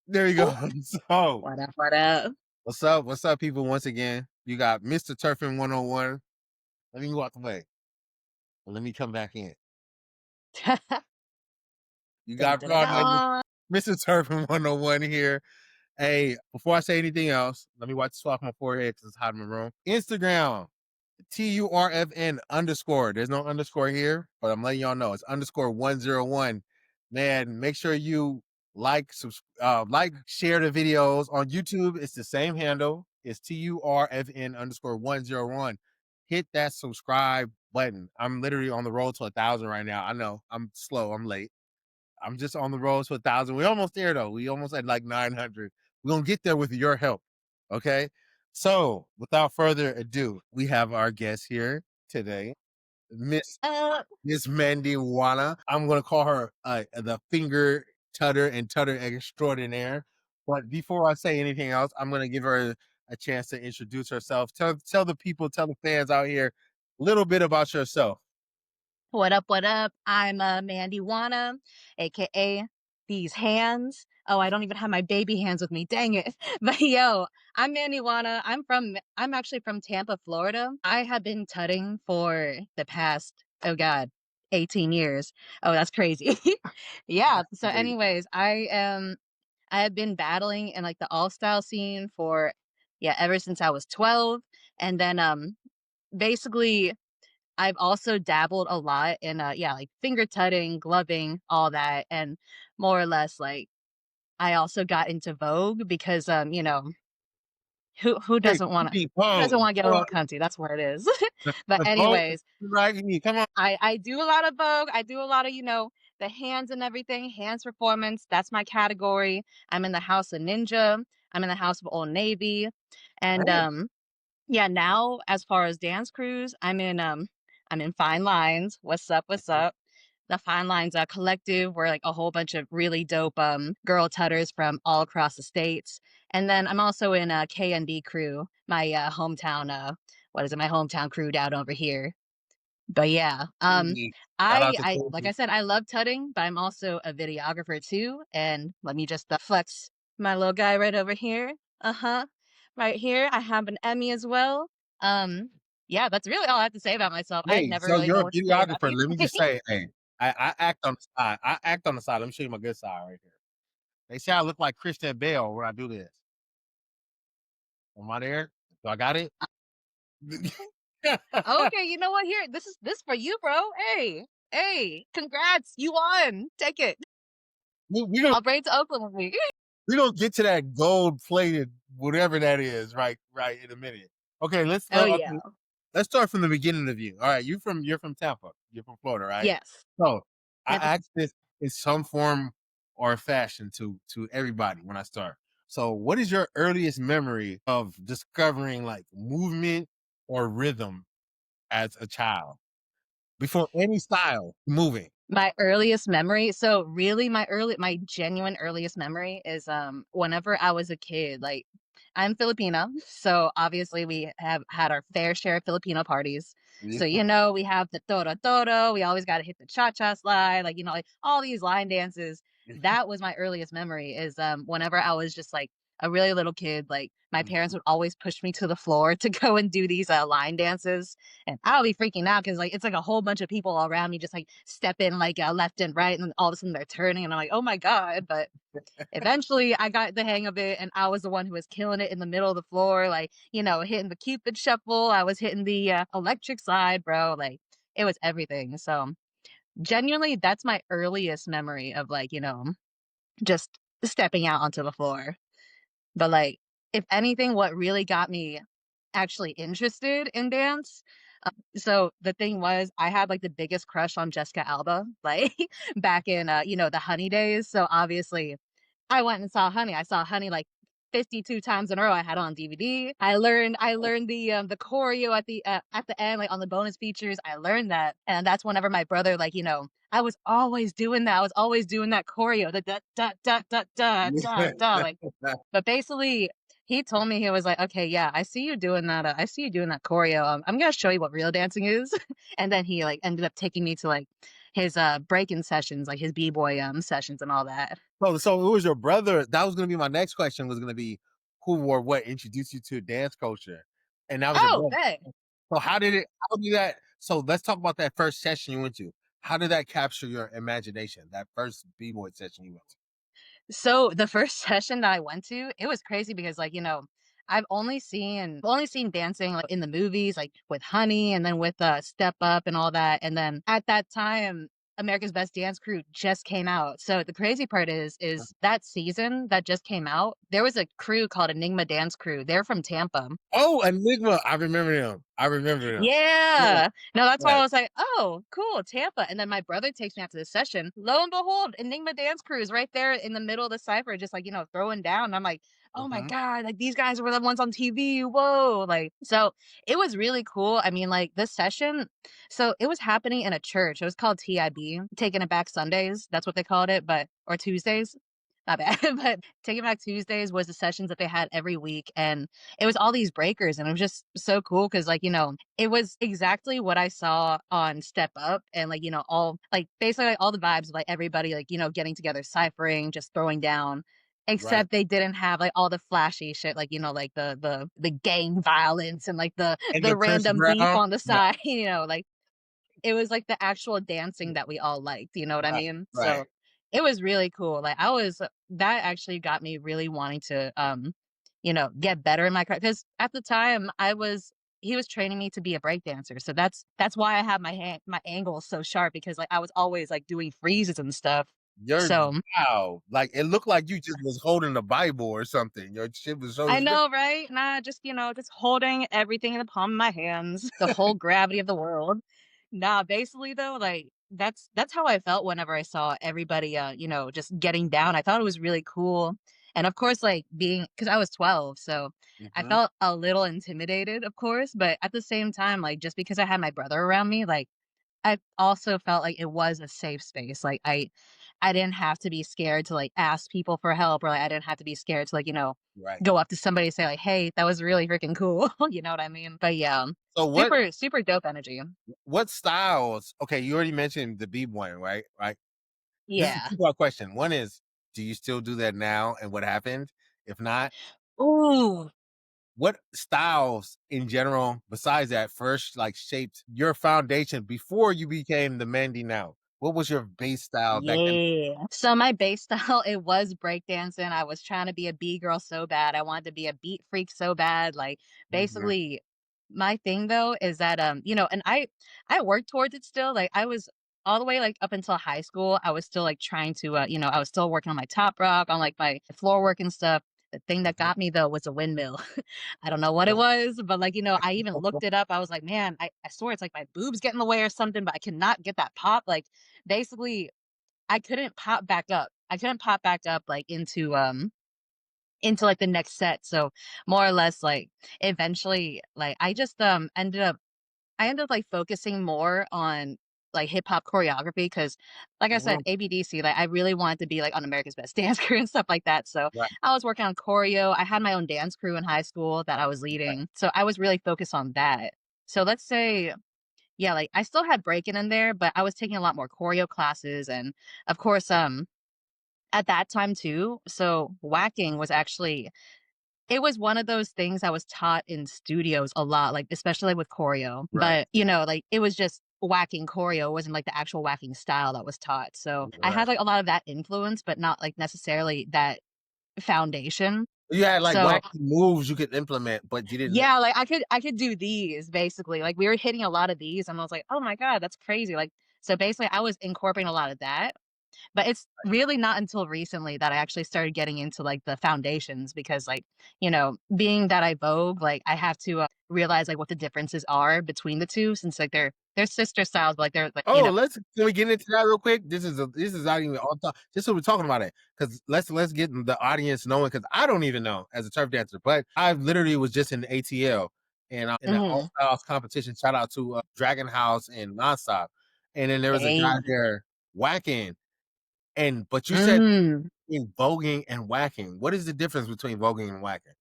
There you go. So, What up? What up? what's up? What's up, people? Once again, you got Mr. Turfn 101. Let me walk away. Let me come back in. You Dun, got dun, dun, dun. Mr. Turfn 101 here. Hey, before I say anything else, let me wipe this off my forehead because it's hot in my room. Instagram, TURFN_. There's no underscore here, but I'm letting y'all know it's _101. Man, make sure you like, share the videos on YouTube. It's the same handle. It's TURFN_101. Hit that subscribe button. I'm literally on the road to 1,000 right now. I know I'm slow. I'm late. I'm just on the road to 1,000. We almost there though. We almost at like 900. We're gonna get there with your help. Okay. So without further ado, we have our guest here today, Miss Uh, Miss Mandijuana. I'm gonna call her the finger tutter and tutter extraordinaire. But before I say anything else, I'm gonna give her a chance to introduce herself. Tell the people, tell the fans out here a little bit about yourself. what up? What up? I'm Mandijuana, aka these hands. Oh, I don't even have my baby hands with me. Dang it! But yo, I'm Mandijuana. I'm actually from Tampa, Florida. I have been tutting for the past, oh god, 18 years. Oh, that's crazy. Yeah. That's So, great. anyways, I have been battling in like the all style scene for, yeah, ever since I was 12, and then basically I've also dabbled a lot in yeah, like finger tutting, gloving, all that, and more or less like I also got into Vogue because who Hey, doesn't want to who doesn't Pong. want to get a little cunty? That's what it is. But The Vogue anyways, right me. Come on. I do a lot of Vogue. I do a lot of the hands and everything, hands performance. That's my category. I'm in the House of Ninja. I'm in the House of Old Navy, and Hey, yeah, now as far as dance crews, I'm in Fine Lines. What's up? What's up? The Fine Lines collective. We're like a whole bunch of really dope girl tutters from all across the states. And then I'm also in a KND crew, my hometown what is it? My hometown crew down over here. But yeah, hey, shout out to I like I Kobe. said, I love tutting, but I'm also a videographer too. And let me just flex my little guy right over here. Uh-huh. Right here, I have an Emmy as well. Um, yeah, that's really all I have to say about myself. I Hey, never so really you're know a what to say about videographer. these Let me just things. say, hey, I act on the side. I act on the side. Let me show you my good side right here. They say I look like Christian Bale when I do this. Am I there? So I got it. Okay, you know what? Here, this for you, bro. Hey, hey, congrats, you won. Take it. we gonna I'll bring it to Oakland with me. we gonna get to that gold plated whatever that is right in a minute. Okay, Oh yeah. let's start from the beginning of you. All right, you're from Tampa. You're from Florida, right? Yes. So I Tampa. ask this in some form or fashion to everybody when I start. So, what is your earliest memory of discovering like movement or rhythm as a child before any style moving? My earliest memory, so really my genuine earliest memory is whenever I was a kid. Like, I'm Filipino, so obviously we have had our fair share of Filipino parties. Yeah. So we have the toro toro, we always got to hit the cha-cha slide, like like all these line dances. That was my earliest memory is whenever I was just like a really little kid, like my parents would always push me to the floor to go and do these line dances, and I'll be freaking out because like it's like a whole bunch of people all around me just like stepping like left and right, and then all of a sudden they're turning, and I'm like, oh my god! But eventually, I got the hang of it, and I was the one who was killing it in the middle of the floor, like hitting the Cupid shuffle. I was hitting the electric slide, bro. Like it was everything. So genuinely, that's my earliest memory of like just stepping out onto the floor. But like, if anything, what really got me actually interested in dance. So the thing was, I had like the biggest crush on Jessica Alba, like back in the Honey days. So obviously, I went and saw Honey. I saw Honey like 52 times in a row. I had it on DVD. I learned the choreo at the end, like on the bonus features. I learned that, and that's whenever my brother, like I was always doing that. I was always doing that choreo, the da da da da da da da, like. But basically, he told me, he was like, "Okay, yeah, I see you doing that. I see you doing that choreo. I'm gonna show you what real dancing is." And then he like ended up taking me to like his breaking sessions, like his b-boy sessions and all that. So it was your brother. That was gonna be my next question. Was gonna be who or what introduced you to dance culture, and that was your Oh, brother. bet. So how did it? How did that? So let's talk about that first session you went to. How did that capture your imagination? That first b boy session you went to. So the first session that I went to, it was crazy because like, I've only seen dancing like in the movies, like with Honey and then with Step Up and all that. And then at that time, America's Best Dance Crew just came out. So the crazy part is that season that just came out, there was a crew called Enigma Dance Crew. They're from Tampa. Oh, Enigma! I remember him. I remember him. Yeah, Yeah. No, that's why I right. was like, "Oh, cool, Tampa." And then my brother takes me out to the session. Lo and behold, Enigma Dance Crew is right there in the middle of the cypher, just like, throwing down. And I'm like, "Oh my Mhm. God, like these guys were the ones on TV. Whoa." Like, so it was really cool. I mean, like this session, so it was happening in a church. It was called TIB, Taking It Back Sundays. That's what they called it, but or Tuesdays. Not bad. But Taking Back Tuesdays was the sessions that they had every week. And it was all these breakers. And it was just so cool because, like, it was exactly what I saw on Step Up and like, all like basically like all the vibes of like everybody like, getting together, ciphering, just throwing down. Right. Except they didn't have like all the flashy shit, like like the gang violence and like the And the the Chris random beef Brown. on the Yeah. side, like it was like the actual dancing that we all liked, you know what I Right. mean? Right. So it was really cool. Like that actually got me really wanting to get better in my craft because at the time he was training me to be a break dancer. So that's why I have my angles so sharp because like I was always like doing freezes and stuff. You're So wow. Like it looked like you just was holding the Bible or something. Your shit was so I strict. know, right? Nah, just, just holding everything in the palm of my hands, the whole gravity of the world. Nah, basically though, like that's how I felt whenever I saw everybody just getting down. I thought it was really cool. And of course, like being because I was 12, so I Mhm. felt a little intimidated, of course, but at the same time, like just because I had my brother around me, like I also felt like it was a safe space. Like I didn't have to be scared to like ask people for help or like I didn't have to be scared to like, Right. go up to somebody and say like, "Hey, that was really freaking cool." You know what I mean? But yeah, So super super dope energy. what styles okay, you already mentioned the b-boying, right? Right? This is a Yeah. two-part question. One is, do you still do that now and what happened? If not, Ooh, what styles in general, besides that, first like shaped your foundation before you became the Mandy now? What was your base style back then? yeah. So my base style, it was breakdancing. I was trying to be a B girl so bad. I wanted to be a beat freak so bad. Like Mhm. basically my thing though is that and I worked towards it still. Like I was all the way like up until high school, I was still like trying to I was still working on my top rock, on like my floor work and stuff. The thing that Mhm. got me though was a windmill. I don't know what it was, but like, I even looked it up. I was like, man, I swear it's like my boobs get in the way or something, but I cannot get that pop. Like basically I couldn't pop back up. I couldn't pop back up, like, into, like, the next set, so, more or less, like, eventually, like, I ended up, like, focusing more on, like, hip hop choreography because, like I said, Mhm. ABDC, like, I really wanted to be, like, on America's Best Dance Crew and stuff like that, so, Right, I was working on choreo. I had my own dance crew in high school that I was right. leading, so I was really focused on that. So, let's say yeah, like, I still had breaking in there, but I was taking a lot more choreo classes and, of course, at that time too, so whacking was actually it was one of those things that was taught in studios a lot, like, especially like, with choreo, Right, but, like, it was just whacking choreo, it wasn't, like, the actual whacking style that was taught, so I right. had, like, a lot of that influence, but not, like, necessarily that foundation. You had like So wacky moves you could implement, but you didn't. yeah, like, I could do these, basically, like, we were hitting a lot of these, and I was like, "Oh my god, that's crazy," like, so basically, I was incorporating a lot of that. But it's really not until recently that I actually started getting into, like, the foundations because, like, being that I Vogue, like, I have to, realize, like, what the differences are between the 2 since, like, they're sister styles, but, like, they're, like, Oh, let's can we get into that real quick? This is not even on top. Just so we're talking about it, because let's get the audience knowing. Because I don't even know as a turf dancer, but I literally was just in the ATL and in an all Mhm. styles competition. Shout out to Dragon House and Nonstop, and then there was a guy Hey. there whacking. And but you said Mm. in voguing and whacking. What is the difference between voguing and whacking?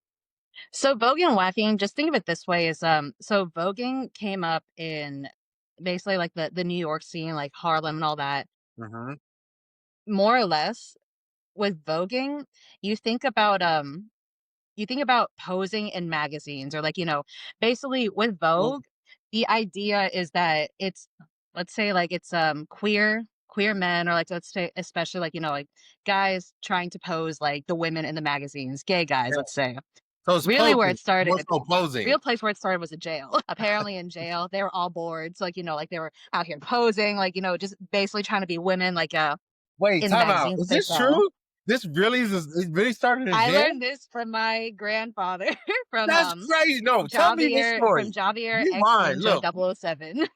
So voguing and whacking, just think of it this way is so voguing came up in basically like the New York scene, like Harlem and all that, Mhm. more or less with voguing, you think about you think about posing in magazines or like, basically with Well, Vogue, the idea is that it's, let's say like it's queer men, or like let's say especially like, like guys trying to pose like the women in the magazines, gay guys, yeah. let's say. So it's Really where posing, it started, more so posing. real place where it started was a jail. Apparently in jail, they were all bored. So like, like they were out here posing, like, just basically trying to be women like Wait, in the time out. magazines Is that they this sell. true? This really is it really started in I jail? learned this from my grandfather from That's crazy. No, tell me this story. Javier ex Rewind. Ninja Look, 007.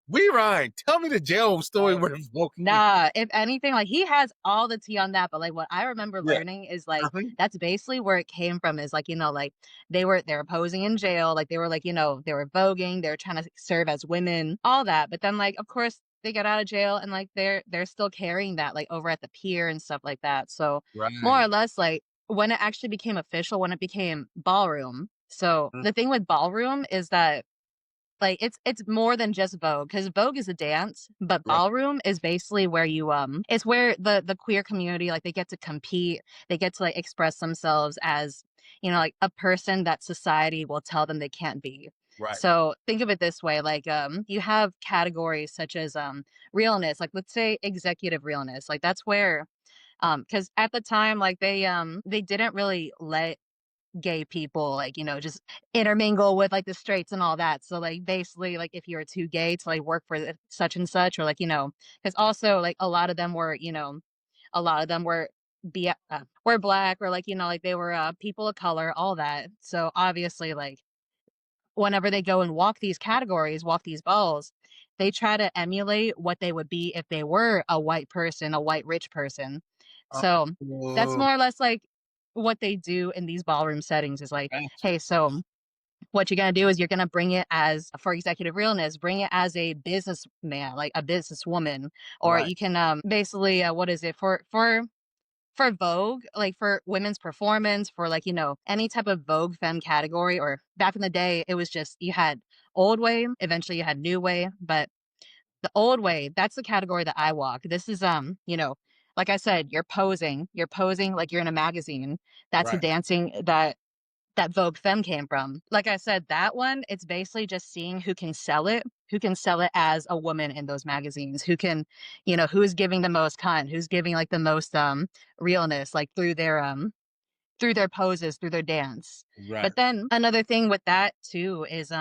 rewind. Tell me the jail story Right. where it's smoking. Nah, if anything, like he has all the tea on that, but like what I remember Yeah. learning is like Uh-huh. that's basically where it came from, is like, like they were posing in jail, like they were like, they were voguing, they were trying to serve as women, all that. But then like of course they get out of jail and like they're still carrying that like over at the pier and stuff like that. So more or Right. less like when it actually became official, when it became ballroom. So Mm, the thing with ballroom is that like, it's more than just Vogue, because Vogue is a dance, but right. ballroom is basically where it's where the queer community, like, they get to compete, they get to, like, express themselves as, like, a person that society will tell them they can't be. Right. So, think of it this way, like, you have categories such as, realness, like, let's say executive realness, like, that's where, because at the time, like, they didn't really let gay people, like, just intermingle with like the straights and all that. So like basically like if you were too gay to like work for such and such, or like, because also like a lot of them were, a lot of them were black, or like, like they were people of color, all that. So obviously like whenever they go and walk these categories, walk these balls, they try to emulate what they would be if they were a white person, a white rich person. So that's Oh, more or less like what they do in these ballroom settings is like, gotcha. hey, so what you're gonna do is you're gonna bring it as for executive realness, bring it as a businessman, like a businesswoman, or Right. you can basically what is it for Vogue, like for women's performance, for like, any type of Vogue femme category, or back in the day, it was just you had old way, eventually you had new way, but the old way, that's the category that I walk. This is like I said, you're posing like you're in a magazine. That's the Right. dancing that Vogue Femme came from. Like I said, that one, it's basically just seeing who can sell it as a woman in those magazines, who can, who's giving the most cunt, who's giving like the most realness, like through their poses, through their dance. Right. But then another thing with that too is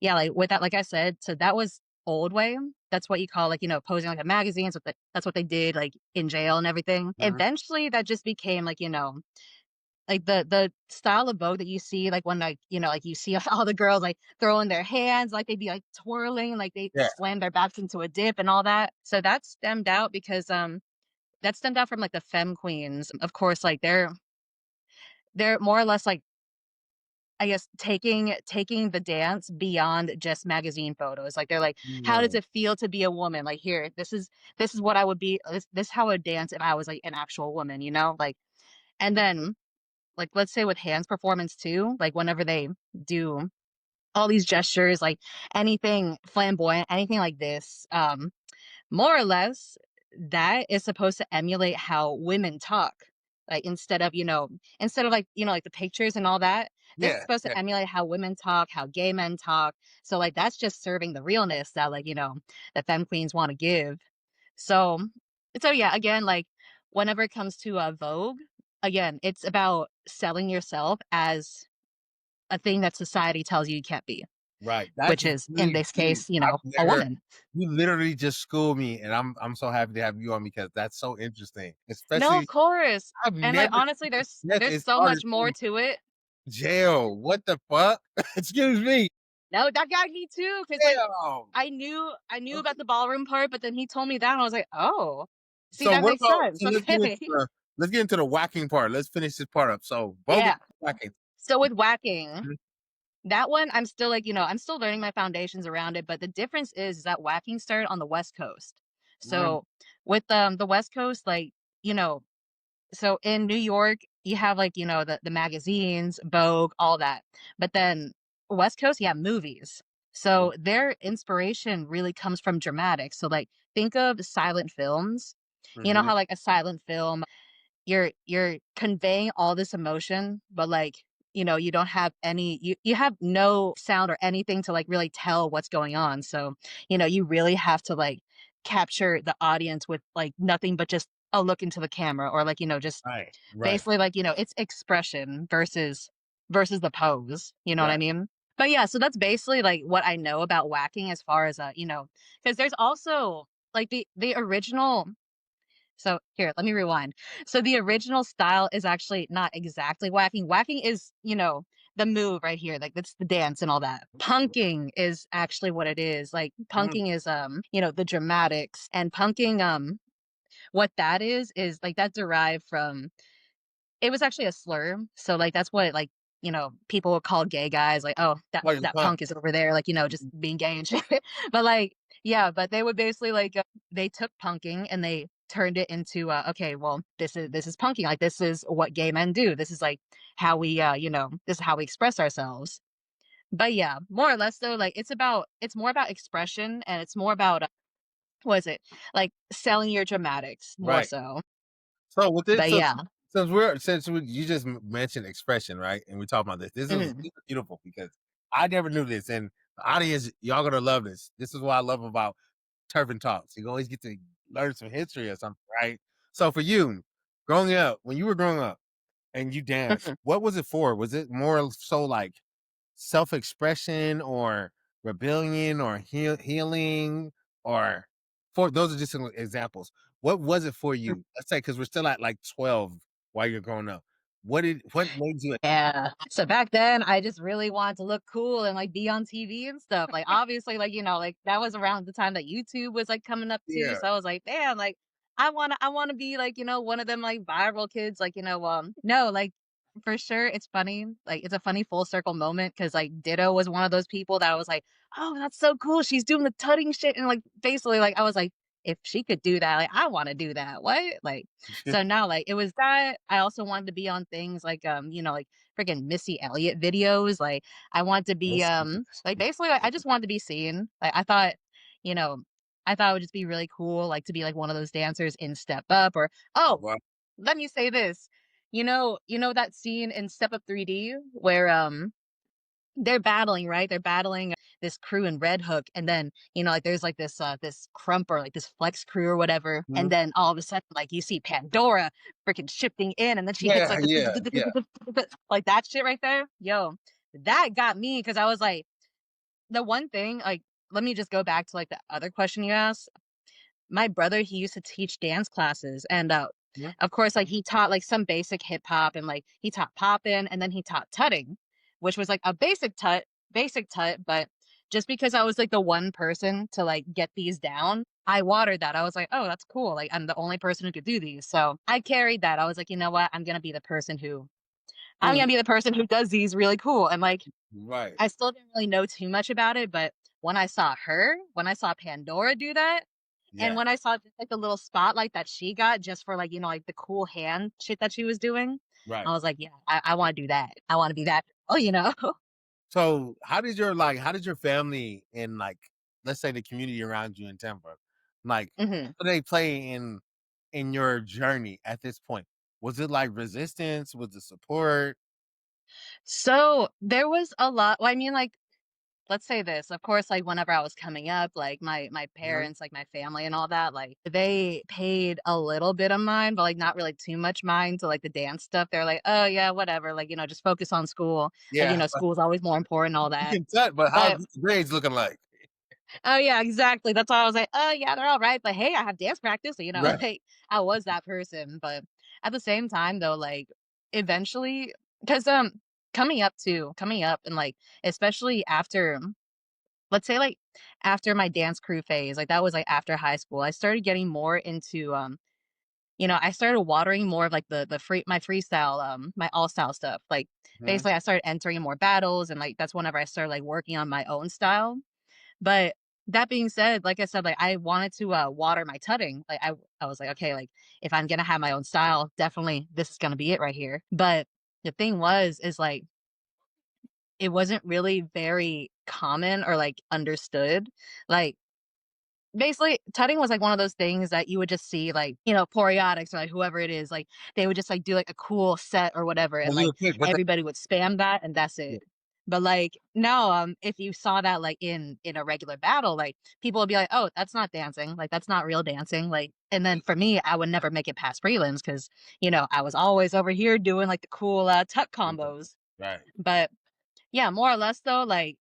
yeah, like with that, like I said, so that was old way. That's what you call like, posing like a magazine. That's what they did like in jail and everything. Mhm. Eventually that just became like, like the style of Vogue that you see, like when like, like you see all the girls like throwing their hands, like they'd be like twirling, like they Yeah. slam their backs into a dip and all that. So that stemmed out because that stemmed out from like the femme queens. Of course, like they're more or less like I guess taking the dance beyond just magazine photos. Like they're like, how does Yeah. it feel to be a woman? Like here, this is what I would be. This is how I would dance if I was like an actual woman, Like, and then like let's say with hands performance too, like whenever they do all these gestures, like anything flamboyant, anything like this, more or less, that is supposed to emulate how women talk. Like instead of like, like the pictures and all that, this is Yeah. supposed Yeah. to emulate how women talk, how gay men talk. So like that's just serving the realness that like, the femme queens want to give. So so yeah, again, like whenever it comes to Vogue, again, it's about selling yourself as a thing that society tells you can't be, Right. That's which is in really this deep. case, I've a never woman. you literally just schooled me, and I'm so happy to have you on because that's so interesting. No, of Especially course. I've And like never honestly, yes, there's it so started much more from to it. jail. What the fuck? Excuse me. No, that got me too, because like Damn. I knew about Okay. the ballroom part, but then he told me that and I was like, oh, see, So that what makes about sense. so let's get into Okay. the whacking part. Let's finish this part up. So bogus Yeah. whacking. So with whacking, Mhm. that one I'm still like, I'm still learning my foundations around it, but the difference is that whacking started on the West Coast. Mm, So with the West Coast, like, you know, so in New York, you have like, the magazines, Vogue, all that. But then West Coast, you have movies. Mhm. So their inspiration really comes from dramatics. So like think of silent films. You know Mhm. how like a silent film you're conveying all this emotion, but like, you don't have any you have no sound or anything to like really tell what's going on. So, you really have to like capture the audience with like nothing but just a look into the camera or like, just Right, right, basically like, it's expression versus the pose. You know what I right. mean? But yeah, so that's basically like what I know about whacking as far as because there's also like the original so here, let me rewind. So the original style is actually not exactly whacking. Whacking is, the move right here. Like that's the dance and all that. Punking is actually what it is. Like Mhm. punking is the dramatics and punking what that is like that derived from it was actually a slur. So, like, that's what, like, people would call gay guys, like, "Oh, that Oh, you that punk. punk is over there," like, just Mhm. being gay and shit. But, like, yeah, but they would basically, like, they took punking and they turned it into, "Okay, well, this is punking, like, this is what gay men do. This is, like, how we, this is how we express ourselves." But, yeah, more or less, though, like, it's more about expression and it's more about, what is it? Like, selling your dramatics more Right. so. So with this, But, so yeah. you just mentioned expression, right? And we talking about this. Mhm. This is beautiful because I never knew this, and the audience, y'all gonna love this. This is what I love about Turfn Talks. You always get to learn some history or something, right? So for you, growing up, when you were growing up and you danced, Mhm. what was it for? Was it more so like self-expression or rebellion or healing or for those are just some examples. What was it for you? Let's say because we're still at like 12 while you're growing up. What made you Yeah. So back then, I just really wanted to look cool and like be on TV and stuff. Like obviously, like like that was around the time that YouTube was like coming up too. yeah. So I was like, damn, like I wanna be like one of them like viral kids. Like no, like for sure, it's funny. Like it's a funny full circle moment because like Ditto was one of those people that I was like, oh, that's so cool. She's doing the tutting shit and like basically like I was like. If she could do that, like I want to do that. What? Like so now like it was that I also wanted to be on things like like freaking Missy Elliott videos. Like I want to be That's like basically like, I just wanted to be seen. Like you know, I thought it would just be really cool like to be like one of those dancers in Step Up or oh, wow. let me say this. You know that scene in Step Up 3D where they're battling, right? They're battling this crew in Red Hook, and then like there's like this crump or like this flex crew or whatever, and Mhm. then all of a sudden, like you see Pandora freaking shifting in, and then she hits Yeah, like yeah, yeah. the like that shit right there. Yo, that got me because I was like, the one thing, like, let me just go back to like the other question you asked my brother, he used to teach dance classes and Mhm. of course like he taught like some basic hip hop and like he taught poppin and then he taught tutting, which was like a basic tut, but just because I was like the one person to like get these down, I watered that. I was like, "Oh, that's cool. Like I'm the only person who could do these." So, I carried that. I was like, "You know what? I'm Who going to be the person who does these really cool." And like right. I still didn't really know too much about it, but when I saw Pandora do that, and Yeah, when I saw just, like, the little spotlight that she got just for, like, like, the cool hand shit that she was doing, right. I was like, "Yeah, I wanna do that. I wanna be that girl," So how did your family and like let's say the community around you in Tampa, like Mhm. how do they play in your journey at this point? Was it like resistance? Was it support? So, there was a lot well, I mean, like, let's say this, of course, like, whenever I was coming up, like, my Mhm. parents, like, my family and all that, like, they paid a little bit of mind, but, like, not really too much mind to, like, the dance stuff. They're like, "Oh, yeah, whatever, like, just focus on school." Like, Yeah, school's always more important, all you that. can tell, but how's But the grades looking like? oh, yeah, exactly. That's why I was like, "Oh, yeah, they're all right, but hey, I have dance practice." So, Right. like, I was that person, but at the same time, though, like, eventually 'cause, coming up and, like, especially after let's say, like, after my dance crew phase, like, that was, like, after high school, I started getting more into, I started watering more of, like, the my freestyle, my all-style stuff. Like, Mhm. basically, I started entering more battles, and, like, that's whenever I started, like, working on my own style. But that being said, like I said, like I wanted to water my tutting. Like I was like, okay, like if I'm gonna have my own style, definitely this is gonna be it right here. But the thing was, is like it wasn't really very common or, like, understood. Like, basically, tutting was, like, one of those things that you would just see, like, Poriotics or, like, whoever it is, like, they would just, like, do, like, a cool set or whatever, and, When you like, were a kid, what the everybody would spam that, and that's yeah, it. But, like, now, if you saw that, like, in a regular battle, like, people would be like, "Oh, that's not dancing, like, that's not real dancing," like and then for me, I would never make it past prelims because I was always over here doing, like, the cool, tut combos. right. But, yeah, more or less, though, like,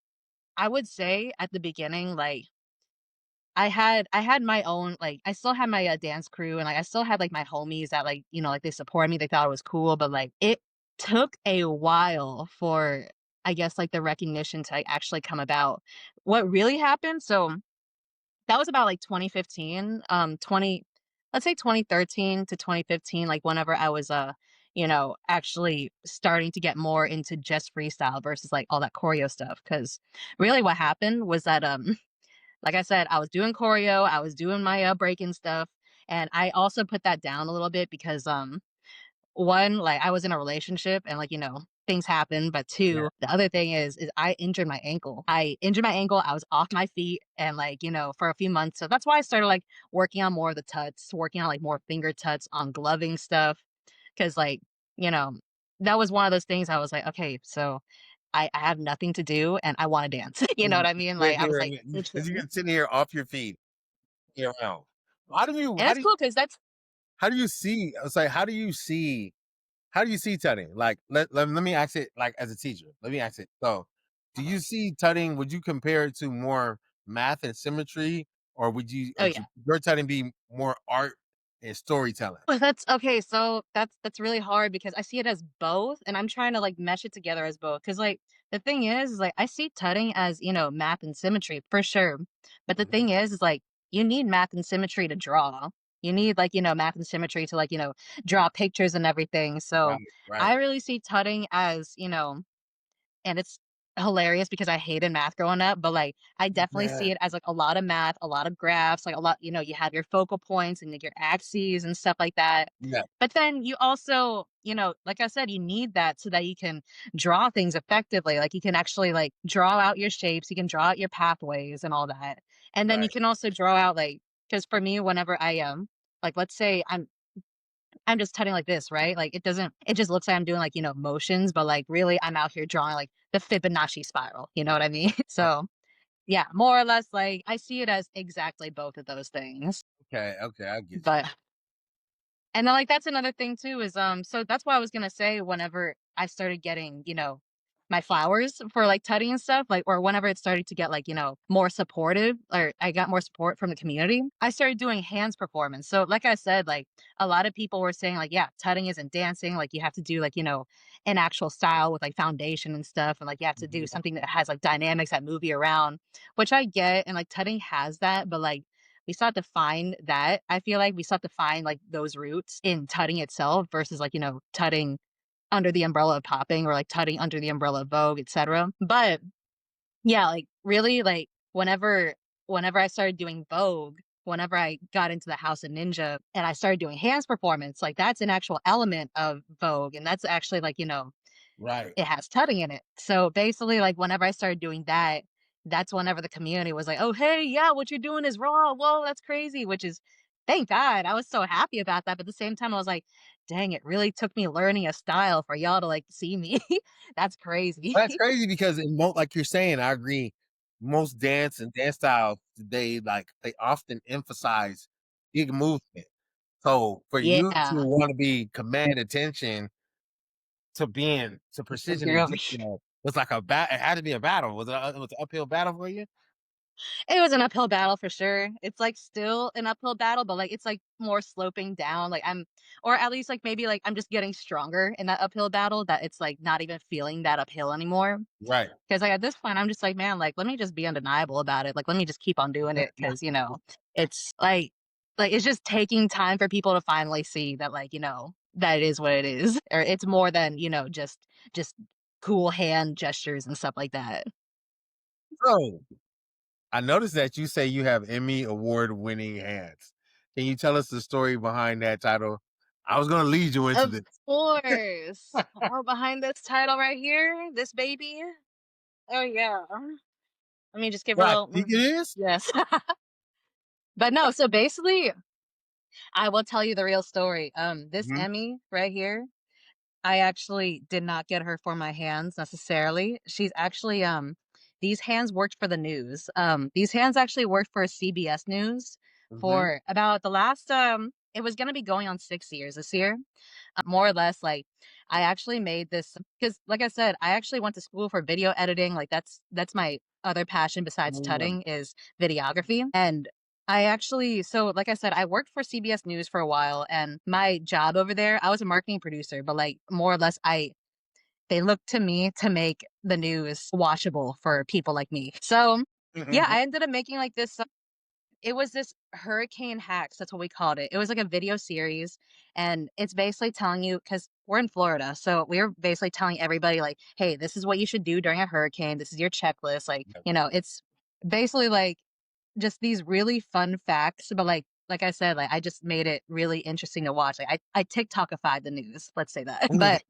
I would say at the beginning, like, I had my own like, I still had my, dance crew, and, like, I still had, like, my homies that, like, like, they supported me, they thought it was cool, but, like, it took a while for, I guess, like, the recognition to, like, actually come about. What really happened that was about, like, 2015, 20 let's say 2013 to 2015, like, whenever I was, actually starting to get more into just freestyle versus, like, all that choreo stuff. Because really what happened was that, like I said, I was doing choreo, I was doing my, breaking stuff, and I also put that down a little bit because, one, like, I was in a relationship and, like, things happen, but Yeah, two, the other thing is I injured my ankle. I injured my ankle, I was off my feet and, like, for a few months, so that's why I started, like, working on more of the tuts, working on, like, more finger tuts, on gloving stuff, because like, you know, that was one of those things I was like, "Okay, so I have nothing to do and I wanna dance." You know you what I mean? sit Like, I was, here like, and you itching. can sit here off your feet, around. How do you And how that's do you cool because that's how do you see it's like, how do you see tutting? Like, let me ask it like as a teacher. Let me ask it. So, do uh you see tutting? Would you compare it to more math and symmetry, or Oh, would yeah. your tutting be more art and storytelling? Well, that's okay, so that's really hard because I see it as both, and I'm trying to, like, mesh it together as both. Cause like, the thing is, like, I see tutting as, math and symmetry for sure, but the Mhm. thing is, like, you need math and symmetry to draw. You need, like, math and symmetry to, like, draw pictures and everything, so Right, right. I really see tutting as, and it's hilarious because I hated math growing up, but, like, I definitely Yeah, see it as, like, a lot of math, a lot of graphs, like, a lot you have your focal points and, like, your axes and stuff like that. yeah, But then you also, like I said, you need that so that you can draw things effectively, like, you can actually, like, draw out your shapes, you can draw out your pathways and all that. And then you right. can also draw out, like, because for me, whenever I, like, let's say I'm just tutting like this, right? Like, it just looks like I'm doing, like, motions, but, like, really I'm out here drawing, like, the Fibonacci spiral, you know what I mean? Right. So, yeah, more or less, like, I see it as exactly both of those things. Okay, okay, I get you. But and then, like, that's another thing too is, so that's what I was gonna say whenever I started getting, my flowers for, like, tutting and stuff, like or whenever it started to get, like, more supportive or I got more support from the community, I started doing hands performance. So, like I said, like, a lot of people were saying, like, "Yeah, tutting isn't dancing, like, you have to do, like, an actual style with, like, foundation and stuff, and, like, you have to do Mhm. something that has, like, dynamics that move you around," which I get, and, like, tutting has that, but, like, we still have to find that. I feel like we still have to find, like, those roots in tutting itself versus, like, tutting under the umbrella of popping or, like, tutting under the umbrella of Vogue, etcetera. But, yeah, like, really, like, whenever I started doing Vogue, whenever I got into the House of Ninja and I started doing hands performance, like, that's an actual element of Vogue, and that's actually, like, Right. it has tutting in it. So basically, like, whenever I started doing that, that's whenever the community was like, "Oh, hey, yeah, what you're doing is raw. Whoa, that's crazy." Which is, thank God, I was so happy about that. But at the same time, I was like, "Dang, it really took me learning a style for y'all to like see me." That's crazy. That's crazy because like you're saying, I agree. Most dance styles today, like they often emphasize big movement. So for you to Yeah, want to be command attention to like precision you're and over. detail was like a it had to be a battle. It was an uphill battle for you? It was an uphill battle for sure. It's, like, still an uphill battle, but, like, it's, like, more sloping down, like, or at least, like, maybe, like, I'm just getting stronger in that uphill battle that it's, like, not even feeling that uphill anymore. Right. 'Cause, like, at this point, I'm just like, "Man, like, let me just be undeniable about it, like, let me just keep on doing it," 'cause, it's it's just taking time for people to finally see that, like, that it is what it is, or it's more than, just cool hand gestures and stuff like that. So I noticed that you say you have Emmy award winning hands. Can you tell us the story behind that title? I was gonna lead you into Of this. course. Oh, behind this title right here, this baby. Oh, yeah. Let me just give her a Well, I little think it is. yes. But no, so basically, I will tell you the real story. This Mhm, Emmy right here, I actually did not get her for my hands necessarily. She's actually these hands worked for the news. These hands actually worked for CBS News mhm. for about the last it was going to be going on 6 years this year. More or less like I actually made this cuz like I said, I actually went to school for video editing. Like that's my other passion besides Mm, tutting is videography. And I actually so like I said, I worked for CBS News for a while and my job over there, I was a marketing producer, but like more or less I they looked to me to make the news watchable for people like me. So, yeah, mhm, I ended up making like this it was this hurricane hacks, that's what we called it. It was like a video series, and it's basically telling you because we're in Florida, so we were basically telling everybody like, "Hey, this is what you should do during a hurricane. This is your checklist." Like, it's basically like just these really fun facts, but like I said, like I just made it really interesting to watch. Like I TikTokified the news, let's say that. mm. But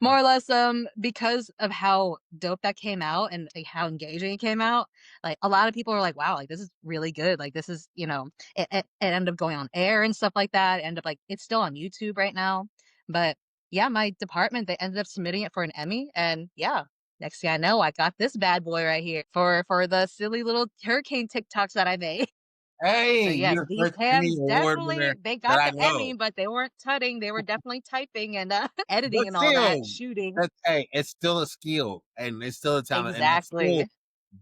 more or less, because of how dope that came out and like, how engaging it came out, like a lot of people were like, "Wow, like this is really good." Like this is, it ended up going on air and stuff like that. It ended up like it's still on YouTube right now. But yeah, my department they ended up submitting it for an Emmy, and yeah, next thing I know, I got this bad boy right here for the silly little hurricane TikToks that I made. Hey, So you're yes, the these first Emmy hands Award winner definitely they that got I the know. Emmy, but they weren't tutting. They were definitely typing and editing But and all that, still, shooting. that's hey, it's still a skill and it's still a talent, and that's still Exactly.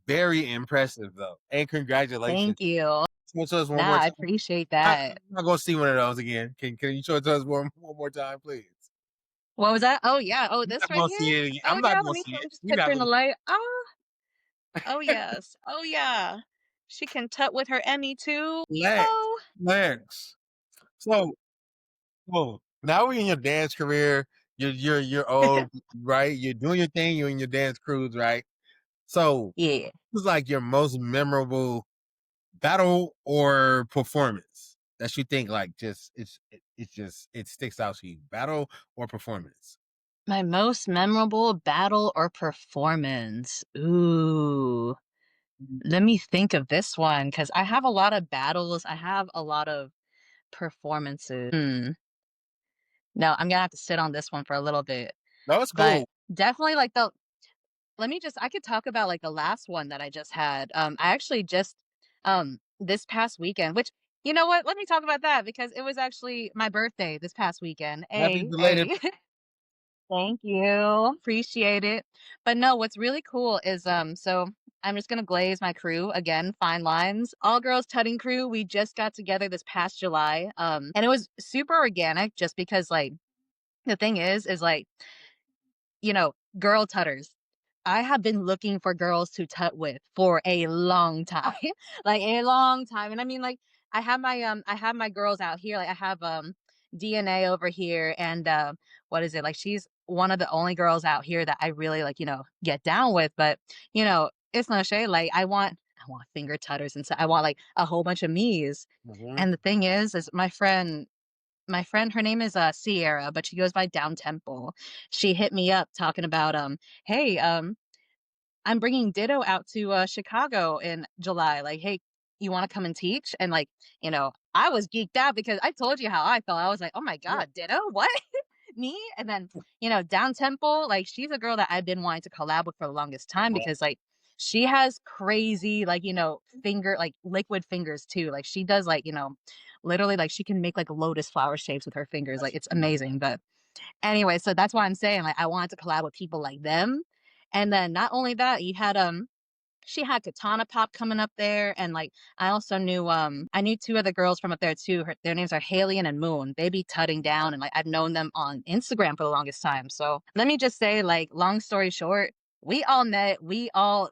very impressive though. And congratulations. Thank you. Show it to us one Nah, more I time. appreciate I'm that. not gonna see one of those again. Can you show it to us one more time, please? What was that? Oh yeah. Oh, I'm this not right gonna here. see it again. Oh I'm not yeah. gonna see Let it. me just You're put her not in the gonna light. Oh, oh yes. Oh yeah. She can tut with her Emmy too. relax. Oh Relax. So now we're in your dance career. You're old, right? You're doing your thing, you're in your dance crews, right? So yeah. who's like your most memorable battle or performance that you think like just it's just it sticks out to you? Battle or performance? My most memorable battle or performance. Ooh. Let me think of this one because I have a lot of battles. I have a lot of performances. No, I'm gonna have to sit on this one for a little bit. No, it's But cool. definitely like the let me just I could talk about like the last one that I just had. I actually just this past weekend, which you know what? Let me talk about that because it was actually my birthday this past weekend. Happy A belated. a Thank you. Appreciate it. But no, what's really cool is so I'm just gonna glaze my crew again, fine lines. All girls tutting crew. We just got together this past July. And it was super organic just because like the thing is like girl tutters. I have been looking for girls to tut with for a long time, like a long time. And I mean, like, I have my girls out here. Like, I have DNA over here, and what is it? Like, she's one of the only girls out here that I really like, get down with. But it's no shade. Like, I want finger tutters, and so I want like a whole bunch of me's. Mhm. And the thing is my friend, her name is Sierra, but she goes by Down Temple. She hit me up talking about hey, I'm bringing Ditto out to Chicago in July. Like, hey, you want to come and teach? And like, I was geeked out because I told you how I felt. I was like, oh my Yeah. god, Ditto, what? Me? And then Down Temple, like she's a girl that I've been wanting to collab with for the longest time Well, because like she has crazy like finger like liquid fingers too. Like she does like literally like she can make like lotus flower shapes with her fingers. Like that's it's true. amazing. But anyway, so that's why I'm saying like I wanted to collab with people like them. And then not only that, you had she had Katana Pop coming up there, and like I knew two other girls from up there too. Their names are Haley and Moon. They be tutting down, and like I've known them on Instagram for the longest time. So let me just say, like, long story short, we all met, we all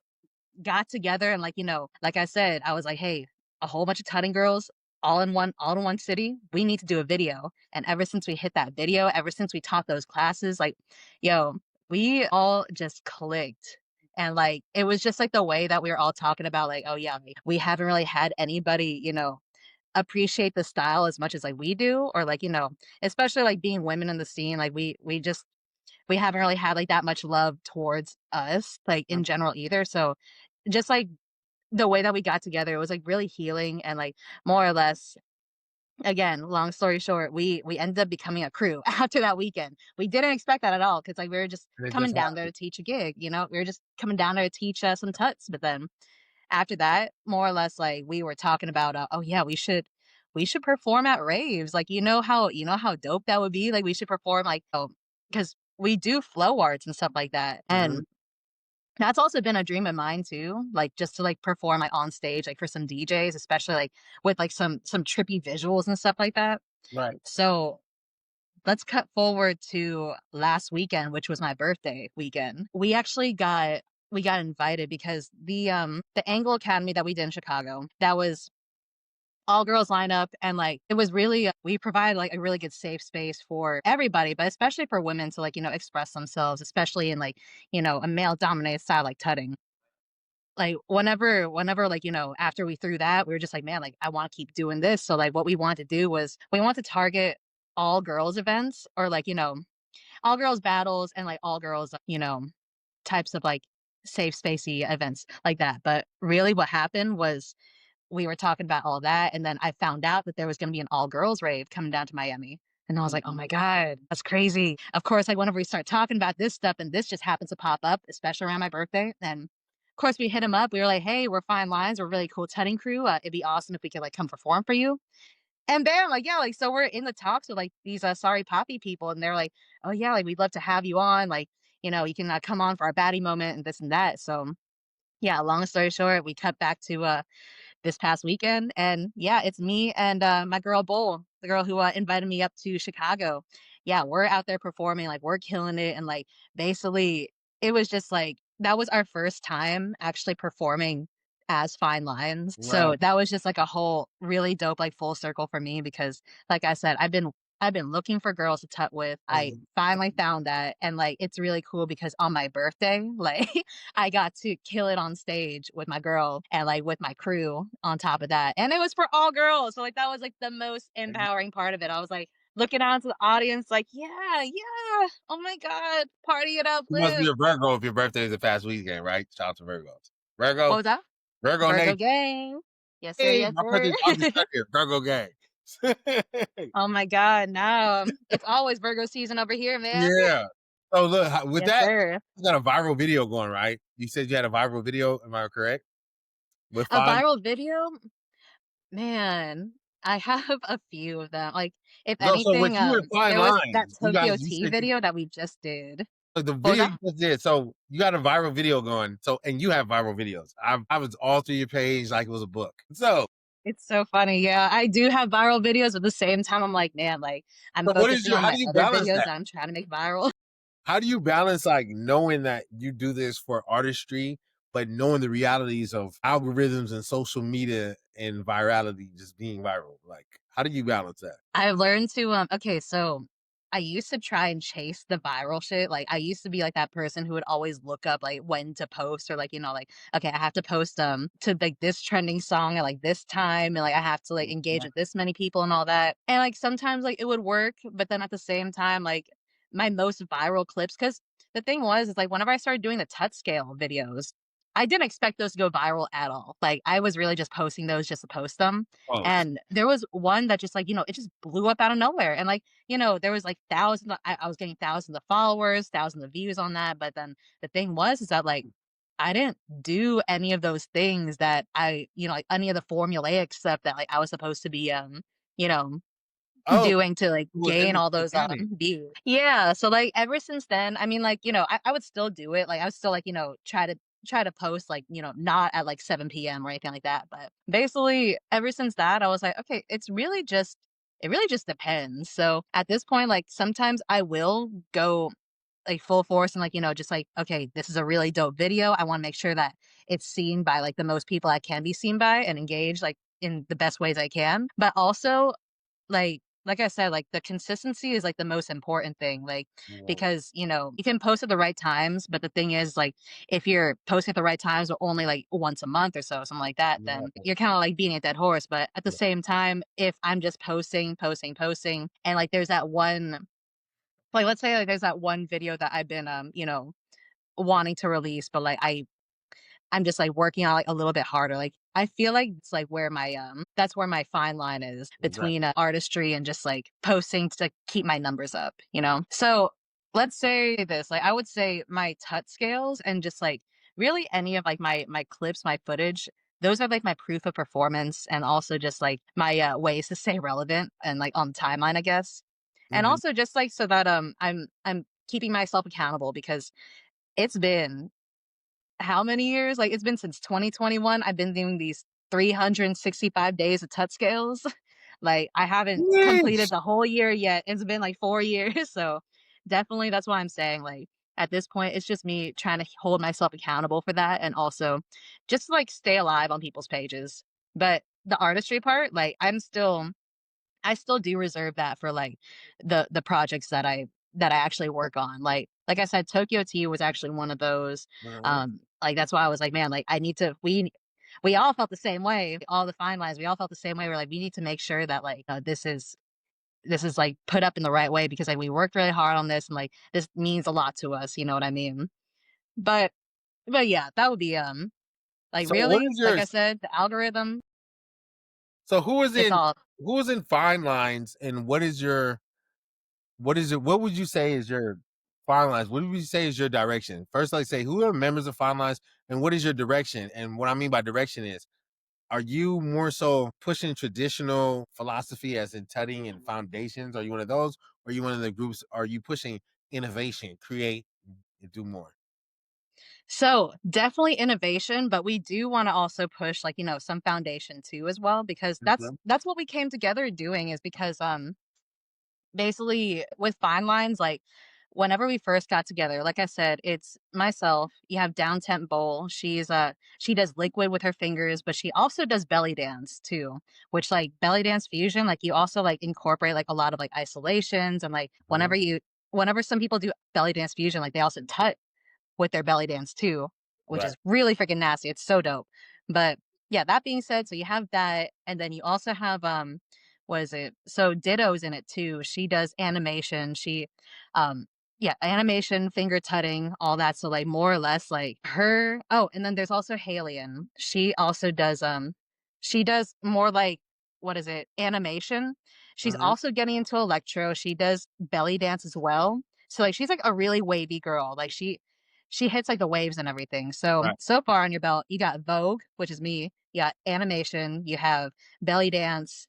got together and like, like I said, I was like, "Hey, a whole bunch of tutting girls all in one city. We need to do a video." And ever since we hit that video, ever since we taught those classes, like, yo, we all just clicked. And like it was just like the way that we were all talking about like, "Oh yeah, like, we haven't really had anybody, appreciate the style as much as like we do or like, especially like being women in the scene, like we just we haven't really had like that much love towards us, like in general either. So just like the way that we got together, it was like really healing and like more or less again, long story short, we ended up becoming a crew after that weekend. We didn't expect that at all because like we were just And it coming just down there to teach a gig, you know, we were just coming down there to teach some tuts. But then after that, more or less, like we were talking about, oh yeah, we should perform at raves. Like you know how dope that would be. Like we should perform like oh because we do flow arts and stuff like that, happened. and that's also been a dream of mine too, like, just to, like, perform, like, on stage, like, for some DJs, especially, like, with, like, some trippy visuals and stuff like that. Right. So, let's cut forward to last weekend, which was my birthday weekend. We got invited because the Angle Academy that we did in Chicago, that was all girls lineup, and, like, it was really we provide, like, a really good safe space for everybody, but especially for women to, like, express themselves, especially in, like, a male-dominated style like tutting. Like, whenever, like, after we threw that, we were just like, "Man, like, I wanna keep doing this." So, like, what we wanted to do was we want to target all girls events or, like, all girls battles and, like, all girls, types of, like, safe spacey events like that. But really what happened was we were talking about all that, and then I found out that there was gonna be an all-girls rave coming down to Miami, and I was like, "Oh my god, that's crazy." Of course, like, whenever we start talking about this stuff and this just happens to pop up, especially around my birthday, then, of course, we hit him up, we were like, "Hey, we're fine lines, we're a really cool tutting crew, it'd be awesome if we could, like, come perform for you." And bam, like, yeah, like, so we're in the talks with, like, these, Sorry Poppy people, and they're like, "Oh, yeah, like, we'd love to have you on, like, you can, come on for our baddie moment and this and that." So, yeah, long story short, we cut back to, this past weekend. And yeah, it's me and my girl Bull, the girl who invited me up to Chicago. Yeah, we're out there performing, like we're killing it. And like basically, it was just like that was our first time actually performing as Fine Lines. So Right. that was just like a whole really dope, like full circle for me because, like I said, I've been looking for girls to tut with. I Um, finally found that, and like it's really cool because on my birthday, like I got to kill it on stage with my girl and, like, with my crew on top of that, and it was for all girls, so, like, that was, like, the most empowering part of it. I was, like, looking out to the audience like, "Yeah, yeah, oh my god, party it up, You must be live." a Virgo if your birthday is the past weekend, right? Shout out to Virgos. What Virgo, was that? Virgo Virgo Nation. gang. Yes, sir, Hey, yes, my sir. birthday's August 2nd, Virgo gang. Oh my god, now, it's always Virgo season over here, man. Yeah. So look, with Yes, that, sir. you got a viral video going, right? You said you had a viral video, am I correct? With A Fine? viral video? Man, I have a few of them, like, if No, so with anything, you and Fine there was that Lines, you Tokyo guys you Tea said you video that we just did. like, the What was video that? you just did, so you got a viral video going, so and you have viral videos. I was all through your page like it was a book. It's so funny, yeah, I do have viral videos, at the same time, I'm like, "Man, like, I'm So what is focusing your on how my do you other balance videos that? that I'm trying to make viral." How do you balance, like, knowing that you do this for artistry, but knowing the realities of algorithms and social media and virality just being viral? Like, how do you balance that? I've learned to, okay, so I used to try and chase the viral shit, like, I used to be, like, that person who would always look up, like, when to post or, like, like, "Okay, I have to post, to, like, this trending song at, like, this time, and, like, I have to, like, engage with this many people and all that." And, like, sometimes, like, it would work, but then at the same time, like, my most viral clips, because the thing was, is, like, whenever I started doing the Tut Scale videos, I didn't expect those to go viral at all, like, I was really just posting those just to post them. Post. And there was one that just like, it just blew up out of nowhere. And like, there was like thousands, I was getting thousands of followers, thousands of views on that. But then the thing was, is that like, I didn't do any of those things that like any of the formulaic stuff that like I was supposed to be, you know, Oh, doing to, like, within gain the all those, organic. views. Yeah, so, like, ever since then, I mean, like, I would still do it, like, I would still, like, try to post, like, not at, like, 7 p.m. or anything like that, but basically, ever since that, I was like, "Okay, it really just depends." So, at this point, like, sometimes I will go, like, full force and, like, just like, "Okay, this is a really dope video, I wanna make sure that it's seen by, like, the most people I can be seen by and engaged, like, in the best ways I can." But also, like I said, like, the consistency is, like, the most important thing, like, Whoa. because, you can post at the right times, but the thing is, like, if you're posting at the right times or only, like, once a month or so, something like that, then Right. you're kinda, like, beating a dead horse. But at the Yeah. same time, if I'm just posting, posting, posting, and, like, there's that one like, let's say, like, there's that one video that I've been, wanting to release, but, like, I'm just, like, working on, like, a little bit harder, like, I feel like it's, like, where my, that's where my fine line is between, Exactly. artistry and just, like, posting to keep my numbers up, you know? So, let's say this, like, I would say my tut scales and just, like, really any of, like, my clips, my footage, those are, like, my proof of performance and also just, like, my, ways to stay relevant and, like, on timeline, I guess. And Mhm. also just, like, so that, I'm keeping myself accountable because it's been how many years? Like, it's been since 2021. I've been doing these 365 days of tut scales. Like, I haven't Yeesh. completed the whole year yet. It's been like 4 years. So definitely that's why I'm saying, like, at this point, it's just me trying to hold myself accountable for that and also just like stay alive on people's pages. But the artistry part, like, I still do reserve that for, like, the projects that I actually work on, like I said, Tokyo Tea was actually one of those, Mhm. like, that's why I was like, "Man, like, I need to" we all felt the same way, all the fine lines, we all felt the same way, we're like, "We need to make sure that, like, this is, like, put up in the right way because, like, we worked really hard on this and, like, this means a lot to us," you know what I mean? But yeah, that would be, like, So what really, is like I yours? said, the algorithm, So it's all who is in fine lines, and what would you say is your fine lines? What would you say is your direction? First, like say who are members of fine lines, and what is your direction? And what I mean by direction is, are you more so pushing traditional philosophy as in tutting and foundations? Are you one of those? Or are you one of the groups? Are you pushing innovation, create, and do more? So, definitely innovation, but we do wanna also push, like, some foundation too as well, because that's Mhm. that's what we came together doing is because, basically with fine lines, like, whenever we first got together, like I said, it's myself, you have Down Temp Bowl, she does liquid with her fingers, but she also does belly dance too, which, like, belly dance fusion, like, you also, like, incorporate, like, a lot of, like, isolations and, like, Mhm. whenever some people do belly dance fusion, like, they also tut with their belly dance too, which Right. is really freaking nasty. It's so dope. But yeah, that being said, so you have that, and then you also have what is it? So Ditto's in it too. She does animation. She um yeah, animation, finger tutting, all that. So like more or less like her. Oh, and then there's also Halion. She also does she does more like what is it? Animation. She's Mhm. also getting into electro. She does belly dance as well. So like she's like a really wavy girl. Like she hits like the waves and everything. So, Right. so far on your belt, you got Vogue, which is me. You got animation. You have belly dance.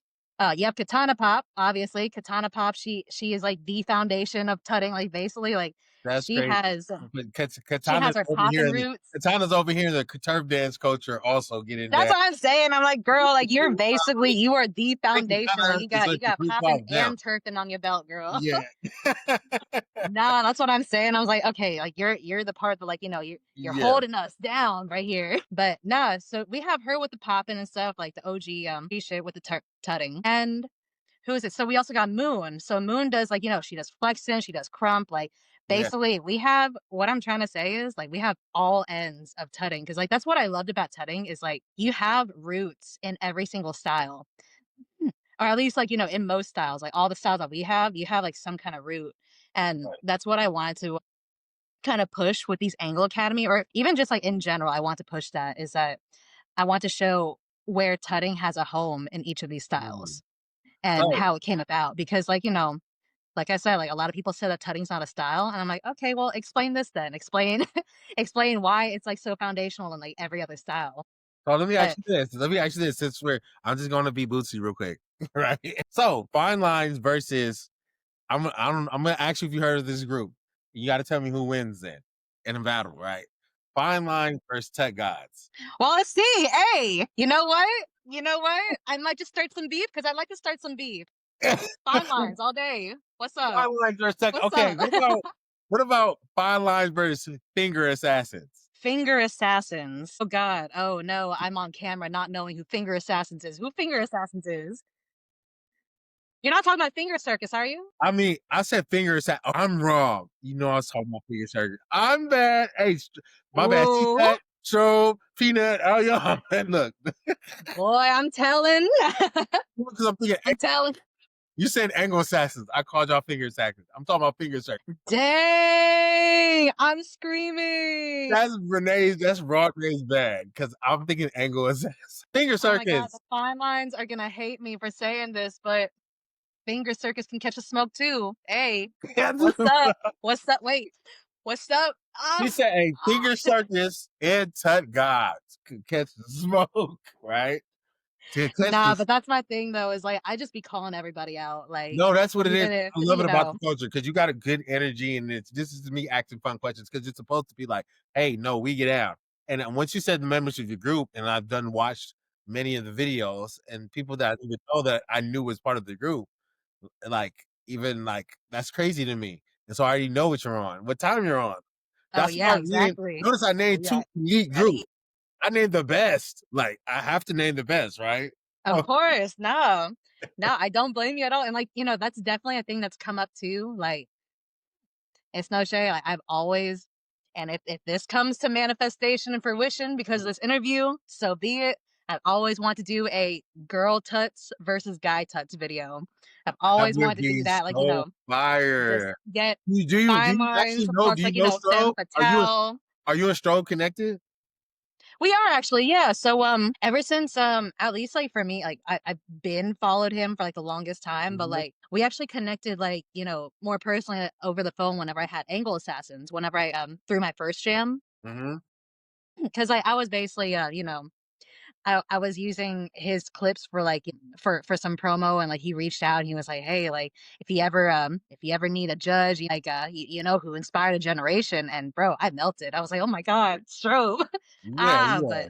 You have Katana Pop, obviously. Katana Pop, she is like the foundation of tutting. Like basically, like That's she crazy. has But she has Katana's her over popping here. roots. Katana's over here. The turf dance culture also getting That's that. what I'm saying. I'm like, girl, like you're basically you are the I think foundation. Like Katana is you like the got group popping off them. and turfing on your belt, girl. Yeah. Nah, that's what I'm saying. I was like, okay, like you're the part that like, you're Yeah. holding us down right here. But nah, so we have her with the popping and stuff, like the OG shit with the tutting. And who is it? So we also got Moon. So Moon does like, she does flexing, she does crump. Like Yeah. basically we have what I'm trying to say is like we have all ends of tutting. Cause like that's what I loved about tutting is like you have roots in every single style. Or at least like, in most styles, like all the styles that we have, you have like some kind of root. And that's what I wanted to kind of push with these Angle Academy, or even just like in general, I want to push that is that I want to show where tutting has a home in each of these Mm. styles and So how it came about. Because like I said, like a lot of people say that tutting's not a style. And I'm like, okay, well, explain this then. Explain explain why it's like so foundational in like every other style. So let me ask But you this. Let me ask you this since I'm just gonna be bootsy real quick. Right. So fine lines versus I'm gonna ask you if you heard of this group. You gotta tell me who wins then in a battle, right? Fine lines versus tech gods. well, let's see. Hey, you know what? You know what? I might just start some beef because I'd like to start some beef. Fine lines all day. What's up? Fine lines versus tech. What's Okay, up? what about fine lines versus finger assassins? Finger assassins. Oh god. Oh no, I'm on camera not knowing who finger assassins is. Who finger assassins is? You're not talking about finger circus, are you? I mean, I said finger assassin. Oh, I'm wrong. You know I was talking about finger surgery. I'm bad. Hey, my bad. See Oh that? Strobe, peanut. Oh, yeah. Look, boy, I'm telling. because I'm thinking I'm telling. You said angle assassins. I called y'all finger assassins. I'm talking about finger assassins. Dang! I'm screaming. That's Renee's. That's Broadway's bad because I'm thinking angle assassins. Finger Oh my god, the circus. fine lines are gonna hate me for saying this, but finger circus can catch a smoke too. Hey, what's up? What's up? Wait, what's up? He said, "Hey, Ah. finger circus and tut gods could catch the smoke, right? To catch Nah, this." but that's my thing though, is like I just be calling everybody out. Like, No, that's what it is. even if, I love you it about the know, culture because you got a good energy, and this is me asking fun questions because it's supposed to be like, "Hey, no, we get out." And once you said the members of your group, and I've done watched many of the videos, and people that I didn't even know that I knew was part of the group, like even like that's crazy to me. And so I already know what you're on, what time you're on. oh That's why yeah, I named. exactly. Notice I Oh named yeah, two elite gotta groups. eat. I named the best. Like I have to name the best, right? Of Oh, course, no. No, I don't blame you at all. And like, that's definitely a thing that's come up too. Like, it's no shade. Like, I've always, and if this comes to manifestation and fruition because of this interview, so be it. I've always wanted to do a girl tuts versus guy tuts video. I've that always would wanted to do be that. Like, so just fire. get Do fine you lines actually from know? parts Do you like, know femme Stroh? fatale. Are you and Stroh connected? We are actually, yeah. So ever since at least like for me, like I've been followed him for like the longest time, but Mhm, like we actually connected like, more personally over the phone whenever I had Angle Assassins, whenever I threw my first jam. mhm. Because I was basically I was using his clips for like for some promo, and like he reached out and he was like, "Hey, like if you ever need a judge, like you know who inspired a generation." And bro, I melted. I was like, "Oh my god, Strobe." Yeah, yeah. But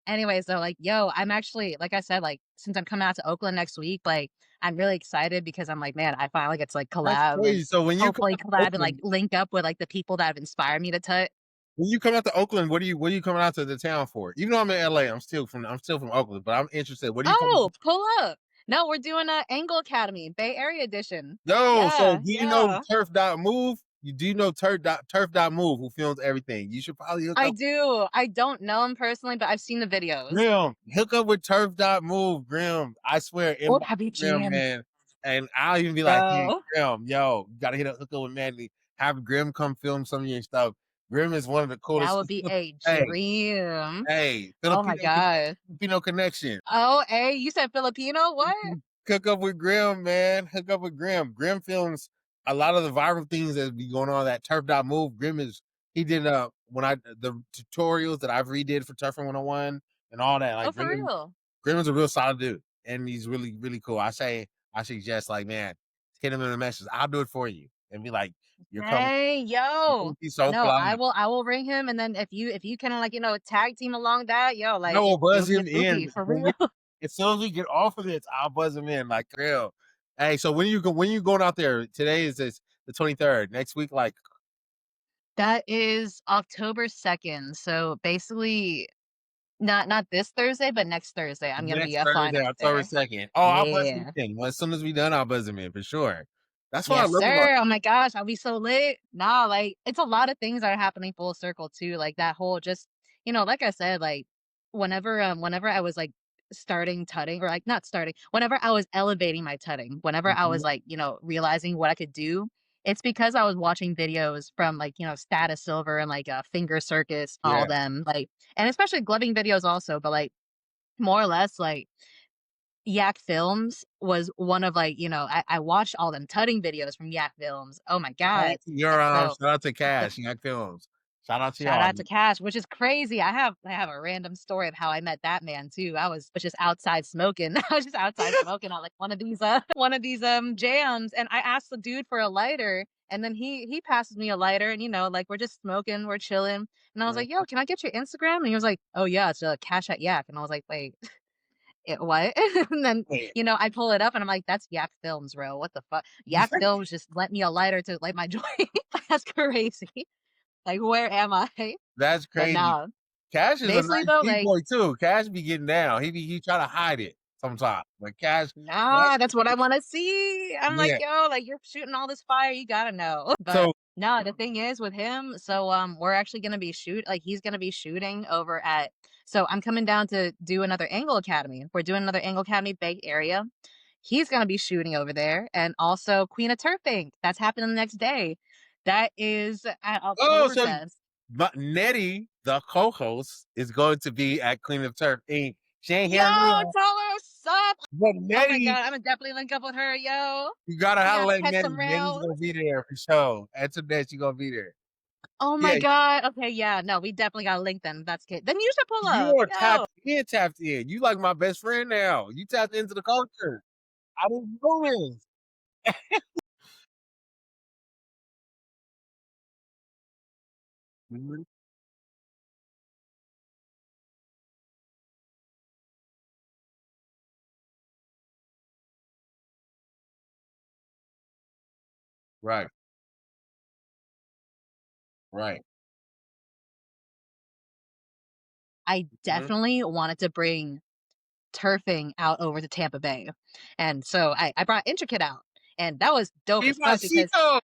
anyways, though, like yo, I'm actually, like I said, like since I'm coming out to Oakland next week, like I'm really excited because I'm like, man, I finally get to like That's collab and crazy. So hopefully collab and like link up with like the people that have inspired me to tut. when you come out to Oakland, what are you coming out to the town for? Even though I'm in LA, I'm still from Oakland, but I'm interested. What are you coming? Oh, pull up. No, we're doing a Angle Academy, Bay Area edition. Yo, so Yeah, do you know yeah. Turf dot Move? You do know Turf dot Move, who films everything. You should probably hook I up. do. I don't know him personally, but I've seen the videos. Grim, hook up with Turf dot Move, Grim. I swear, Oh, inbox that'd be Grim, jam, man. And I'll even be like, hey, bro. Grim, yo, you gotta hook up with Mandy. Have Grim come film some of your stuff. Grim is one of the That coolest. would be a Hey, dream. hey, Oh my god. Filipino connection. Oh, hey, you said Filipino? What? Hook up with Grim, man. Hook up with Grim. Grim films a lot of the viral things that be going on that Turf dot Move. Grim is he did when I the tutorials that I've redid for Turfn 101 and all that. Oh, Like for real? Grim is a real solid dude, and he's really really cool. I suggest like man, hit him in a message. I'll do it for you, and be like, you're coming. Hey, yo. He's so No, fly. I will ring him, and then if you can like, tag team along that, yo, I like will it'll buzz be a him groupie in for real. as soon as we get off of this. I'll buzz him in like real. Hey, so when you going out there? Today is the 23rd. Next week, like That is October 2nd. So basically not this Thursday, but next Thursday, I'm gonna be next flying Thursday, out October there. 2nd. Oh, I'll buzz him Yeah. in. Well, as soon as we done, I'll buzz him in for sure. That's what I Yes, love about sir. Oh my gosh, I'll be so lit. Nah, like it's a lot of things that are happening full circle too. Like that whole just, like I said, like whenever I was like starting tutting, or like not starting, whenever I was elevating my tutting, whenever I was Mhm. like, realizing what I could do, it's because I was watching videos from like, Status Silver and like Finger Circus, all Yeah, them, like, and especially gloving videos also, but like more or less like Yak Films was one of like, I watched all them tutting videos from Yak Films. Oh my god. And so shout out to the Cash, Yak Films. Shout out to shout y'all. out to Cash, which is crazy. I have a random story of how I met that man too. I was just outside smoking. I was just outside smoking on like one of these one of these jams, and I asked the dude for a lighter, and then he passes me a lighter, and like we're just smoking, we're chilling. And I was Mhm. like, "Yo, can I get your Instagram?" And he was like, "Oh yeah, it's Cash at Yak." And I was like, "Wait, what?" And then, Yeah, I pull it up and I'm like, that's Yak Films, bro. What the fuck? Yak Films just lent me a lighter to light my joint. That's crazy. Like, where am I? that's But crazy. nah. Cash is a Basically nice though, like, D-boy too. Cash be getting down. He try to hide it sometimes, but Cash, nah, that's what I want to see. I'm like, yeah. yo, like you're shooting all this fire, you gotta know. But So no, the thing is with him, so we're actually gonna be he's gonna be shooting over at, so I'm coming down to do another Angle Academy. We're doing another Angle Academy Bay Area. he's gonna be shooting over there, and also Queen of Turfing, that's happening the next day. That is at Oh, so Oktoberfest. but Nettie, the co-host, is going to be at Queen of Turf Inc. She ain't Yo, here now, tell her what's up. but Oh my Nettie, god, Imma definitely link up with her, yo. you gotta We have gotta let catch Nettie. some Nettie's rails. gonna be there for sure. Antoinette, she gonna be there. Oh my Yeah, god. Okay, yeah, no, we definitely gotta link then. That's good. Then you should pull you up. are Yo. tapped in. You like my best friend now. You tapped into the culture. I didn't know this. Mhm. Right, right. I Mhm. definitely wanted to bring turfing out over to Tampa Bay. And so I brought Intricate out. And that was dope as fuck because Papacito!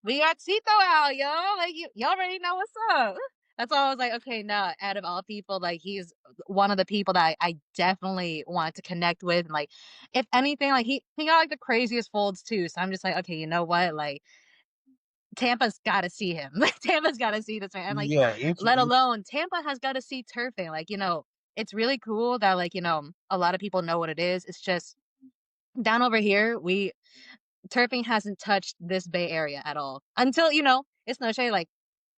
we got Tito out, yo. Like you already know what's up. That's why I was like, okay, no, out of all people, like he's one of the people that I definitely want to connect with. And like, if anything, like he got like the craziest folds too. So I'm just like, okay, you know what? Like Tampa's gotta see him. Like Tampa's gotta see this man. And like, Yeah, let alone Tampa has gotta see turfing. Like, it's really cool that like, a lot of people know what it is. It's just down over here, we turfing hasn't touched this Bay Area at all. Until, it's no shade, like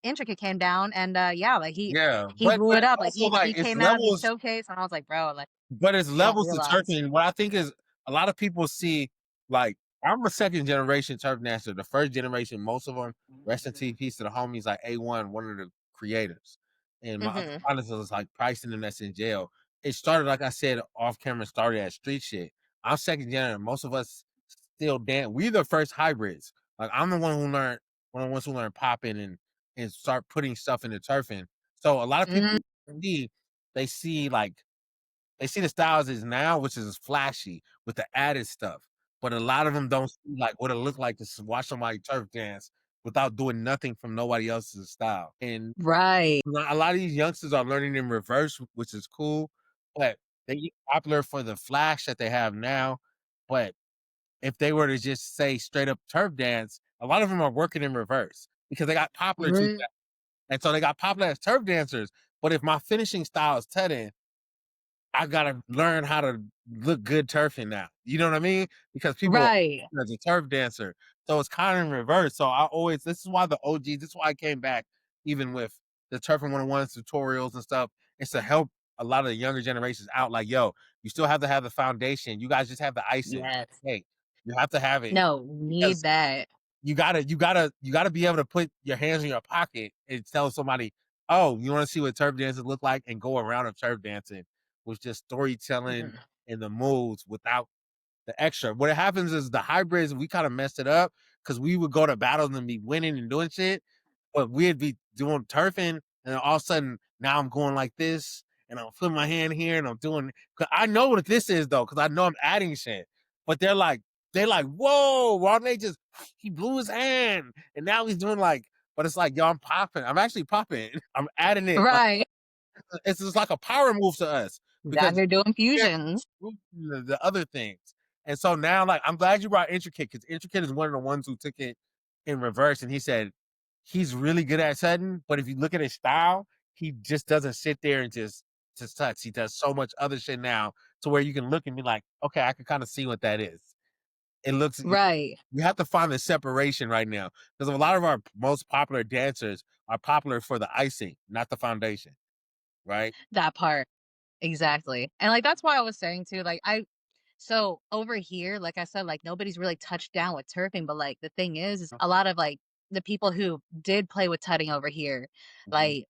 Intricate came down and yeah, like yeah, he blew but it it's up. Like also he like he it's came out, he levels. showcased, and I was like, bro, like But it's you don't levels to realize. turfing. What I think is a lot of people see, like, I'm a second generation turf dancer. The first generation, most of them, rest in peace to the homies like A1, one of the creators. And my other Hmm. partners was like Bryson and that's in jail. It started, like I said, off camera, started as street shit. I'm second generation. Most of us still dance. We the first hybrids. Like I'm the one who learned, one of the ones who learned popping and start putting stuff into turfing. So a lot of Hmm. people see, they see like they see the styles is now, which is flashy with the added stuff. But a lot of them don't see like what it look like to watch somebody turf dance without doing nothing from nobody else's style. And Right. a lot of these youngsters are learning in reverse, which is cool. But they get popular for the flash that they have now. But if they were to just say straight up turf dance, a lot of them are working in reverse because they got popular too Re- fast. And so they got popular as turf dancers. But if my finishing style is tutting, I gotta learn how to look good turfing now. You know what I mean? Because people Right. as a turf dancer. So it's kind of in reverse. So I always this is why the OG, this is why I came back even with the turfing 101 tutorials and stuff. It's to help a lot of the younger generations out. Like, yo, you still have to have the foundation. You guys just have the icing. Yes. Hey, you have to have it No, because need that. you gotta be able to put your hands in your pocket and tell somebody, oh, you want to see what turf dances look like and go around of turf dancing with just storytelling Mhm. and the moves without the extra. What happens is the hybrids, we kind of messed it up because we would go to battles and be winning and doing shit, but we'd be doing turfing, and then all of a sudden now I'm going like this, and I'm putting my hand here, and I'm doing. Cause I know what this is though, because I know I'm adding shit. But they're like, whoa, why don't they just? He blew his hand, and now he's doing like. But it's like, yo, I'm popping. I'm actually popping. I'm adding it. Like Right. it's just like a power move to us Out because here doing yeah, fusions. the other things. And so now, like, I'm glad you brought Intricate because Intricate is one of the ones who took it in reverse. And he said he's really good at Sutton, but if you look at his style, he just doesn't sit there and just touch. He does so much other shit now to where you can look and be like, okay, I can kind of see what that is. It looks Right. you have to find the separation right now because a lot of our most popular dancers are popular for the icing, not the foundation, right? That part. Exactly. And like that's why I was saying too, like so over here, like I said, like nobody's really touched down with turfing, but like the thing is a lot of like the people who did play with tutting over here, Mhm. like,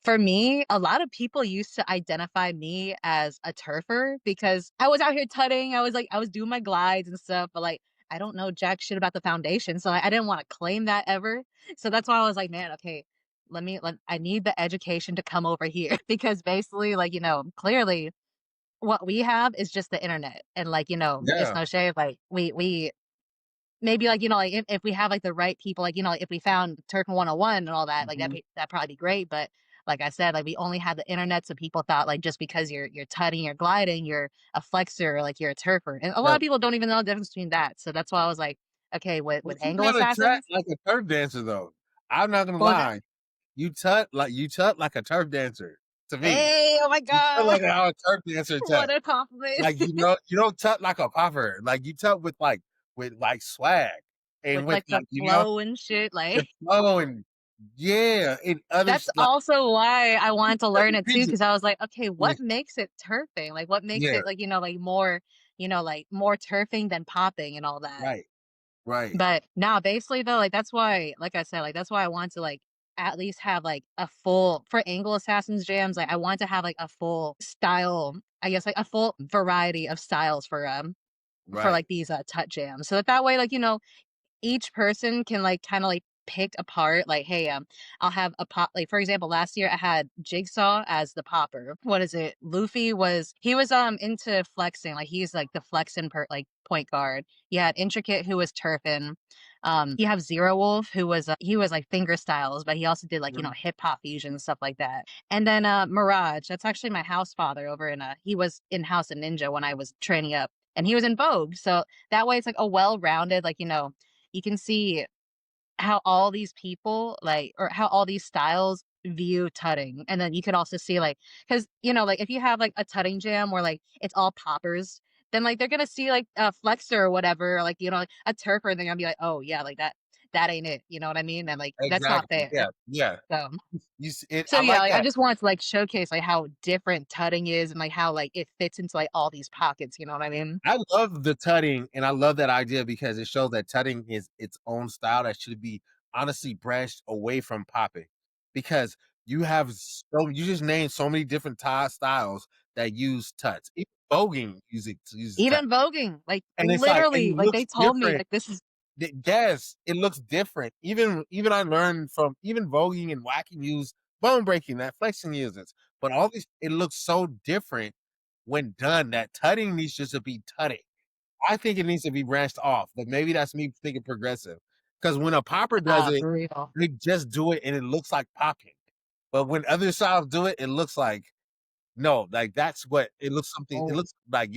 for me, a lot of people used to identify me as a turfer because I was out here tutting. I was doing my glides and stuff, but like I don't know jack shit about the foundation. So I didn't want to claim that ever. So that's why I was like, man, okay, I need the education to come over here because basically, like, clearly what we have is just the internet. And like, it's Yeah. no shade. Like we maybe like, like if we have like the right people, like, if we found Turk 101 and all that, like Mhm. that'd probably be great. But like I said, like we only had the internet, so people thought like just because you're tutting, you're gliding, you're a flexor, like you're a turfer. And a lot Yeah. of people don't even know the difference between that. So that's why I was like, okay, with But you angle gotta tut assassins, like a turf dancer though. I'm not gonna what was that? lie. You tut like a turf dancer to me. Hey, oh my You tut god, like how a turf dancer tut. what a compliment. Like, you don't tut like a popper. Like you tut with like swag and With with like the like, flow and shit, the like flow and yeah, and other that's like also why I wanted to learn other it too, reason. because I was like, okay, Yeah, what makes it turfing? Like what makes yeah, it like, like more, like more turfing than popping and all that. right, right, But now basically though, like that's why, like I said, like that's why I want to like at least have like a full for angle assassins jams, like I want to have like a full style, I guess like a full variety of styles for right. like these tut jams. So that way, like, each person can like kind of like pick apart like, hey, I'll have a pop, like for example last year I had Jigsaw as the popper. What is it, Luffy was, he was into flexing, like he's like the flexing like point guard. You had Intricate, who was Turfin. You have Zero Wolf, who was he was like finger styles, but he also did like, Mhm. hip hop fusion stuff like that. And then Mirage, that's actually my house father over in he was in House of Ninja when I was training up, and he was in Vogue. So that way it's like a well-rounded, like, you can see how all these people like, or how all these styles view tutting. And then you could also see like, because like if you have like a tutting jam where like it's all poppers, then like they're gonna see like a flexor or whatever, or, like, like a turfer, and they're gonna be like, oh yeah, like that ain't it, you know what I mean? And like that's not Exactly. fair. Yeah, yeah. So I yeah, like like I that. just want to like showcase like how different tutting is, and like how like it fits into like all these pockets, you know what I mean? I love the tutting, and I love that idea because it shows that tutting is its own style that should be honestly branched away from popping. Because you just named so many different styles that use tuts. Even voguing uses tut, Even voguing, like and it's like and literally, it like looks they told me different. like this is Yes, it looks different. Even I learned from even voguing and whacking use bone breaking that flexing uses, but all these it looks so different when done that tutting needs just to be tutting. I think it needs to be branched off, but maybe that's me thinking progressive. Because when a popper does it, for real. they just do it and it looks like popping. But when other styles do it, it looks like no, like that's what it looks something. It Oh, looks like.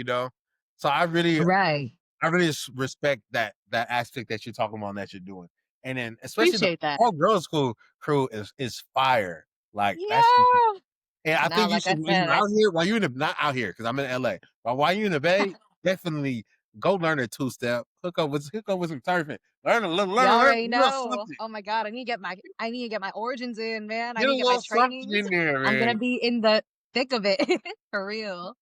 So right. I really respect that aspect that you're talking about and that you're doing. And then especially the Appreciate that. all girls school crew is fire. Like that's Yeah. and I Now, think you like should I when said, you're out here, while you're in the not out here, because I'm in LA, but while you're in the Bay, definitely go learn a two-step, hook up with some turfing, you learn already a little know. something. Oh my god, I need to get my origins in, man. I Get need a to get my little something trainings. in there, I'm gonna man. be in the thick of it for real.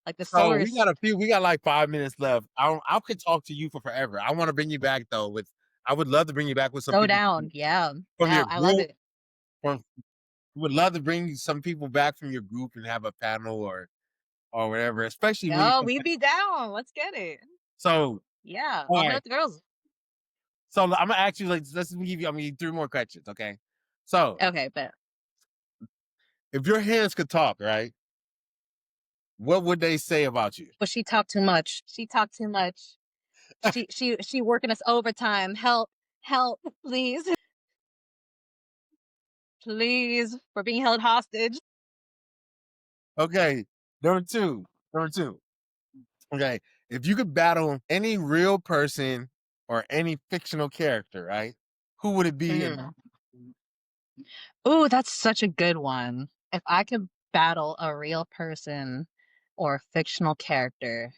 Like the So source. we got like 5 minutes left. I could talk to you for forever. I want to bring you back though I would love to bring you back with some So people down. Yeah. from your Now I love group. it. From would love to bring some people back from your group and have a panel or whatever, especially when you Yo, come we'd back. be down. Let's get it. So Yeah. all I'll hit right. up the girls. So I'm gonna ask you like I'm gonna give you 3 more questions, okay? So Okay, but if your hands could talk, right, what would they say about you? she talked too much. She talked too much. She working us overtime. Help, help, please, please. We're being held hostage. Okay, number two. Number two. Okay. If you could battle any real person or any fictional character, right? Who would it be and Mm. Ooh, that's such a good one. If I could battle a real person or a fictional character,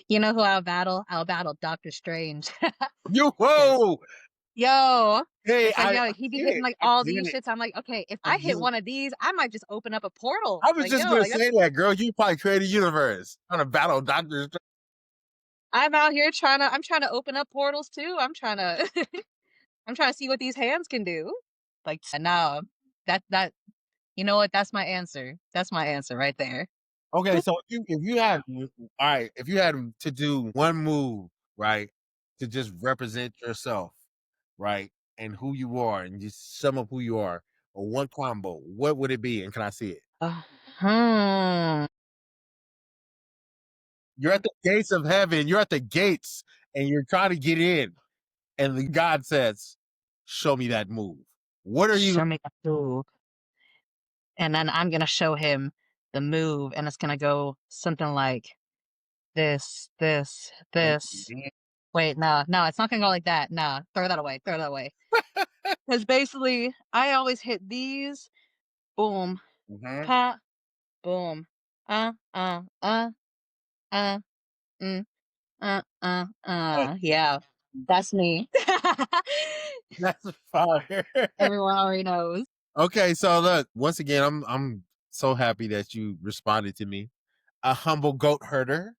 you know who I'll battle? I'll battle Doctor Strange. you Because whoa! yo, Hey, because yo, he be get hitting it. like I all get these it. shits. I'm like, okay, if I I get hit it. one of these, I might just open up a portal. I was Like just yo, gonna like that's say that, girl. You probably create a universe trying to battle Doctor. I'm out here I'm trying to open up portals too. I'm trying to I'm trying to see what these hands can do. Like no, that you know what? That's my answer. That's my answer right there. Okay, so if you had all right, if you had to do one move, right, to just represent yourself, right, and who you are, and just sum up who you are, or one combo, what would it be? And can I see it? Hmm. You're at the gates of heaven. You're at the gates, and you're trying to get in, and the God says, "Show me that move." What are you? Show me the move. And then I'm gonna show him the move, and it's gonna go something like this, this, this. Wait, no, no, it's not gonna go like that. Nah, throw that away. Throw that away. Because basically, I always hit these. Boom, Mhm. pop, boom. Uh, uh, mm, yeah, that's me. That's fire. Everyone already knows. Okay, so look, once again, I'm so happy that you responded to me. A humble goat herder,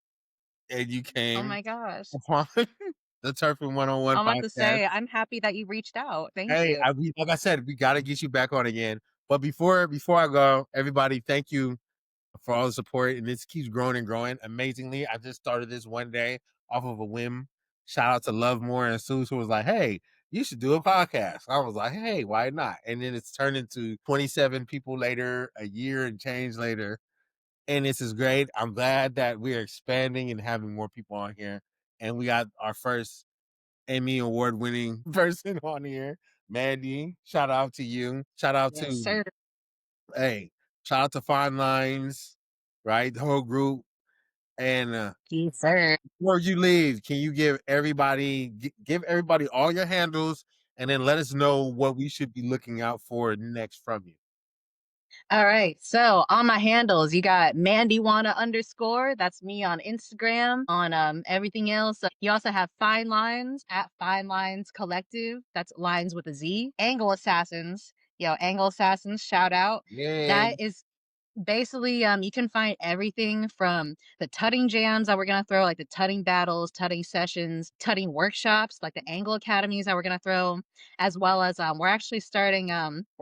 and you Oh came my gosh. upon the Turfing 101 I'm about to podcast. say, I'm happy that you reached out. Thank Hey, you. like I said, we gotta get you back on again. But before I go, everybody, thank you for all the support, and this keeps growing and growing amazingly. I just started this one day off of a whim. Shout out to Love More and Sue, who was like, "Hey, you should do a podcast." I was like, "Hey, why not?" And then it's turned into 27 people later, a year and change later, and this is great. I'm glad that we are expanding and having more people on here, and we got our first Emmy award winning person on here, Mandy. Shout out to you. Shout out Yes, to sir. hey, shout out to Fine Lines, right? The whole group. And Yes, sir. before you leave, can you give everybody all your handles, and then let us know what we should be looking out for next from you? All right. So on my handles, you got Mandijuana underscore. That's me on Instagram. On everything else, you also have Fine Lines at Fine Lines Collective. That's lines with a Z. Angle Assassins. Yo, Angle Assassins, shout out. Yeah, That is basically, you can find everything from the tutting jams that we're gonna throw, like the tutting battles, tutting sessions, tutting workshops, like the angle academies that we're gonna throw, as well as we're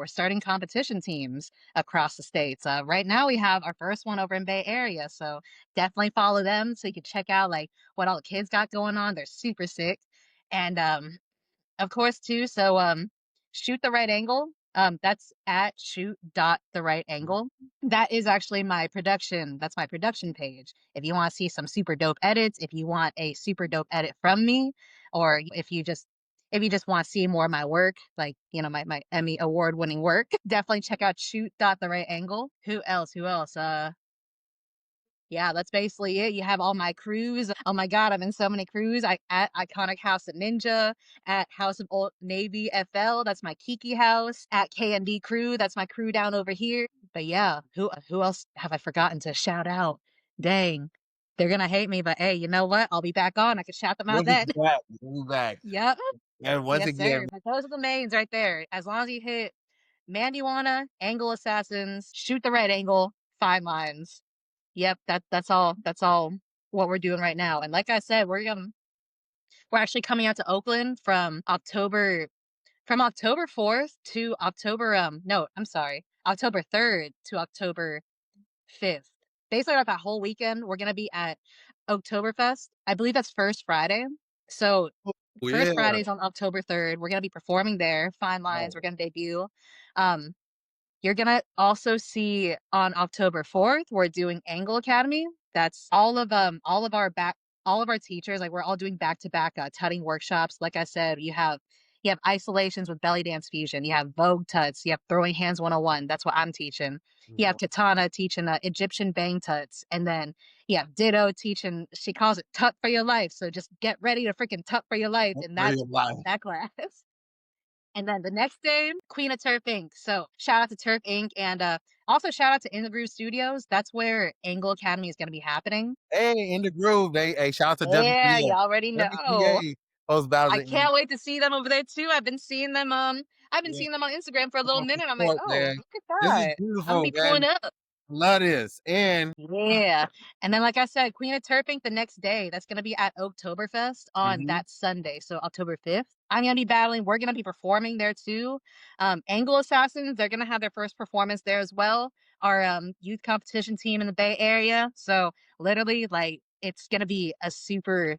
starting competition teams across the states. Right now we have our first one over in Bay Area, so definitely follow them so you can check out like what all the kids got going on. They're super sick, and of course, too. So, shoot the right angle. That's at shoot dot the right angle. That is actually my production. That's my production page. If you want to see some super dope edits, if you want a super dope edit from me, or if you just want to see more of my work, like my Emmy award winning work, definitely check out shoot dot the right angle. Who else? Who else? Yeah, that's basically it. You have all my crews. Oh my God, I'm in so many crews. I at Iconic House of Ninja, at House of Old Navy FL, that's my Kiki house, at KND Crew, that's my crew down over here. But yeah, who else have I forgotten to shout out? Dang. They're gonna hate me, but hey, you know what? I'll be back on. I can shout them we'll out get then. you back. We'll be back. Yep. And once Yes, again, sir. But those are the mains right there. As long as you hit Mandiwana, Angle Assassins, shoot the right angle, fine lines. Yep, that's all what we're doing right now. And like I said, we're actually coming out to Oakland from October 4th to October no, I'm sorry. October 3rd to October 5th. Basically like that whole weekend, we're gonna be at Oktoberfest. I believe that's first Friday. So oh, first yeah. Friday is on October 3rd. We're gonna be performing there. Fine Lines, we're Oh, gonna debut. Um you're gonna also see on October 4th, we're doing Angle Academy. That's all of our teachers, like we're all doing back-to-back tutting workshops. Like I said, you have isolations with belly dance fusion, you have Vogue tuts, you have throwing hands 101. That's what I'm teaching. You have mhm. Katana teaching Egyptian bang tuts, and then you have Ditto teaching, she calls it tut for your life. So just get ready to freaking tut for your life in For your life. that class. And then the next day, Queen of Turf Inc. So shout out to Turf Inc. and also shout out to In the Groove Studios. That's where Angle Academy is going to be happening. Hey, in the groove. Hey, shout out to Yeah, you WPA. already know. WPA host battles I in can't wait to see them over there too. I've been yeah, seeing them on Instagram for a little on minute. I'm like, support, oh, man. look at This is that. I'm gonna beautiful, be pulling man. up. Love this. And Yeah. And then, like I said, Queen of Turpink the next day. That's going to be at Oktoberfest on mhm. that Sunday. So October 5th. I'm going to be battling. We're going to be performing there too. Angle Assassins, they're going to have their first performance there as well. Our youth competition team in the Bay Area. So literally, like, it's going to be a super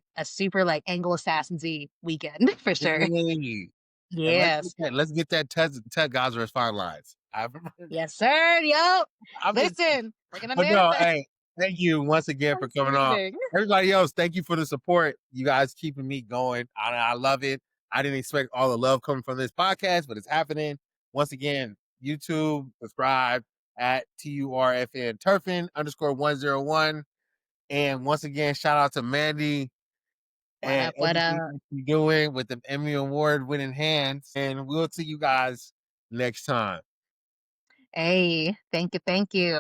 like Angle Assassins-y weekend for sure. Hey. And Yes. let's get that Ted Gosler's fine lines. Yes, sir. Yo. I'm just Listen, we're going to but no, manifest. hey, thank you once again I'm for coming on. teasing. Everybody else, thank you for the support. You guys keeping me going. I love it. I didn't expect all the love coming from this podcast, but it's happening. Once again, YouTube, subscribe at TURFN Turfn _101. And once again, shout out to Mandy What and up? What everything up? that you're doing with the Emmy Award winning hands. And we'll see you guys next time. Hey, thank you. Thank you.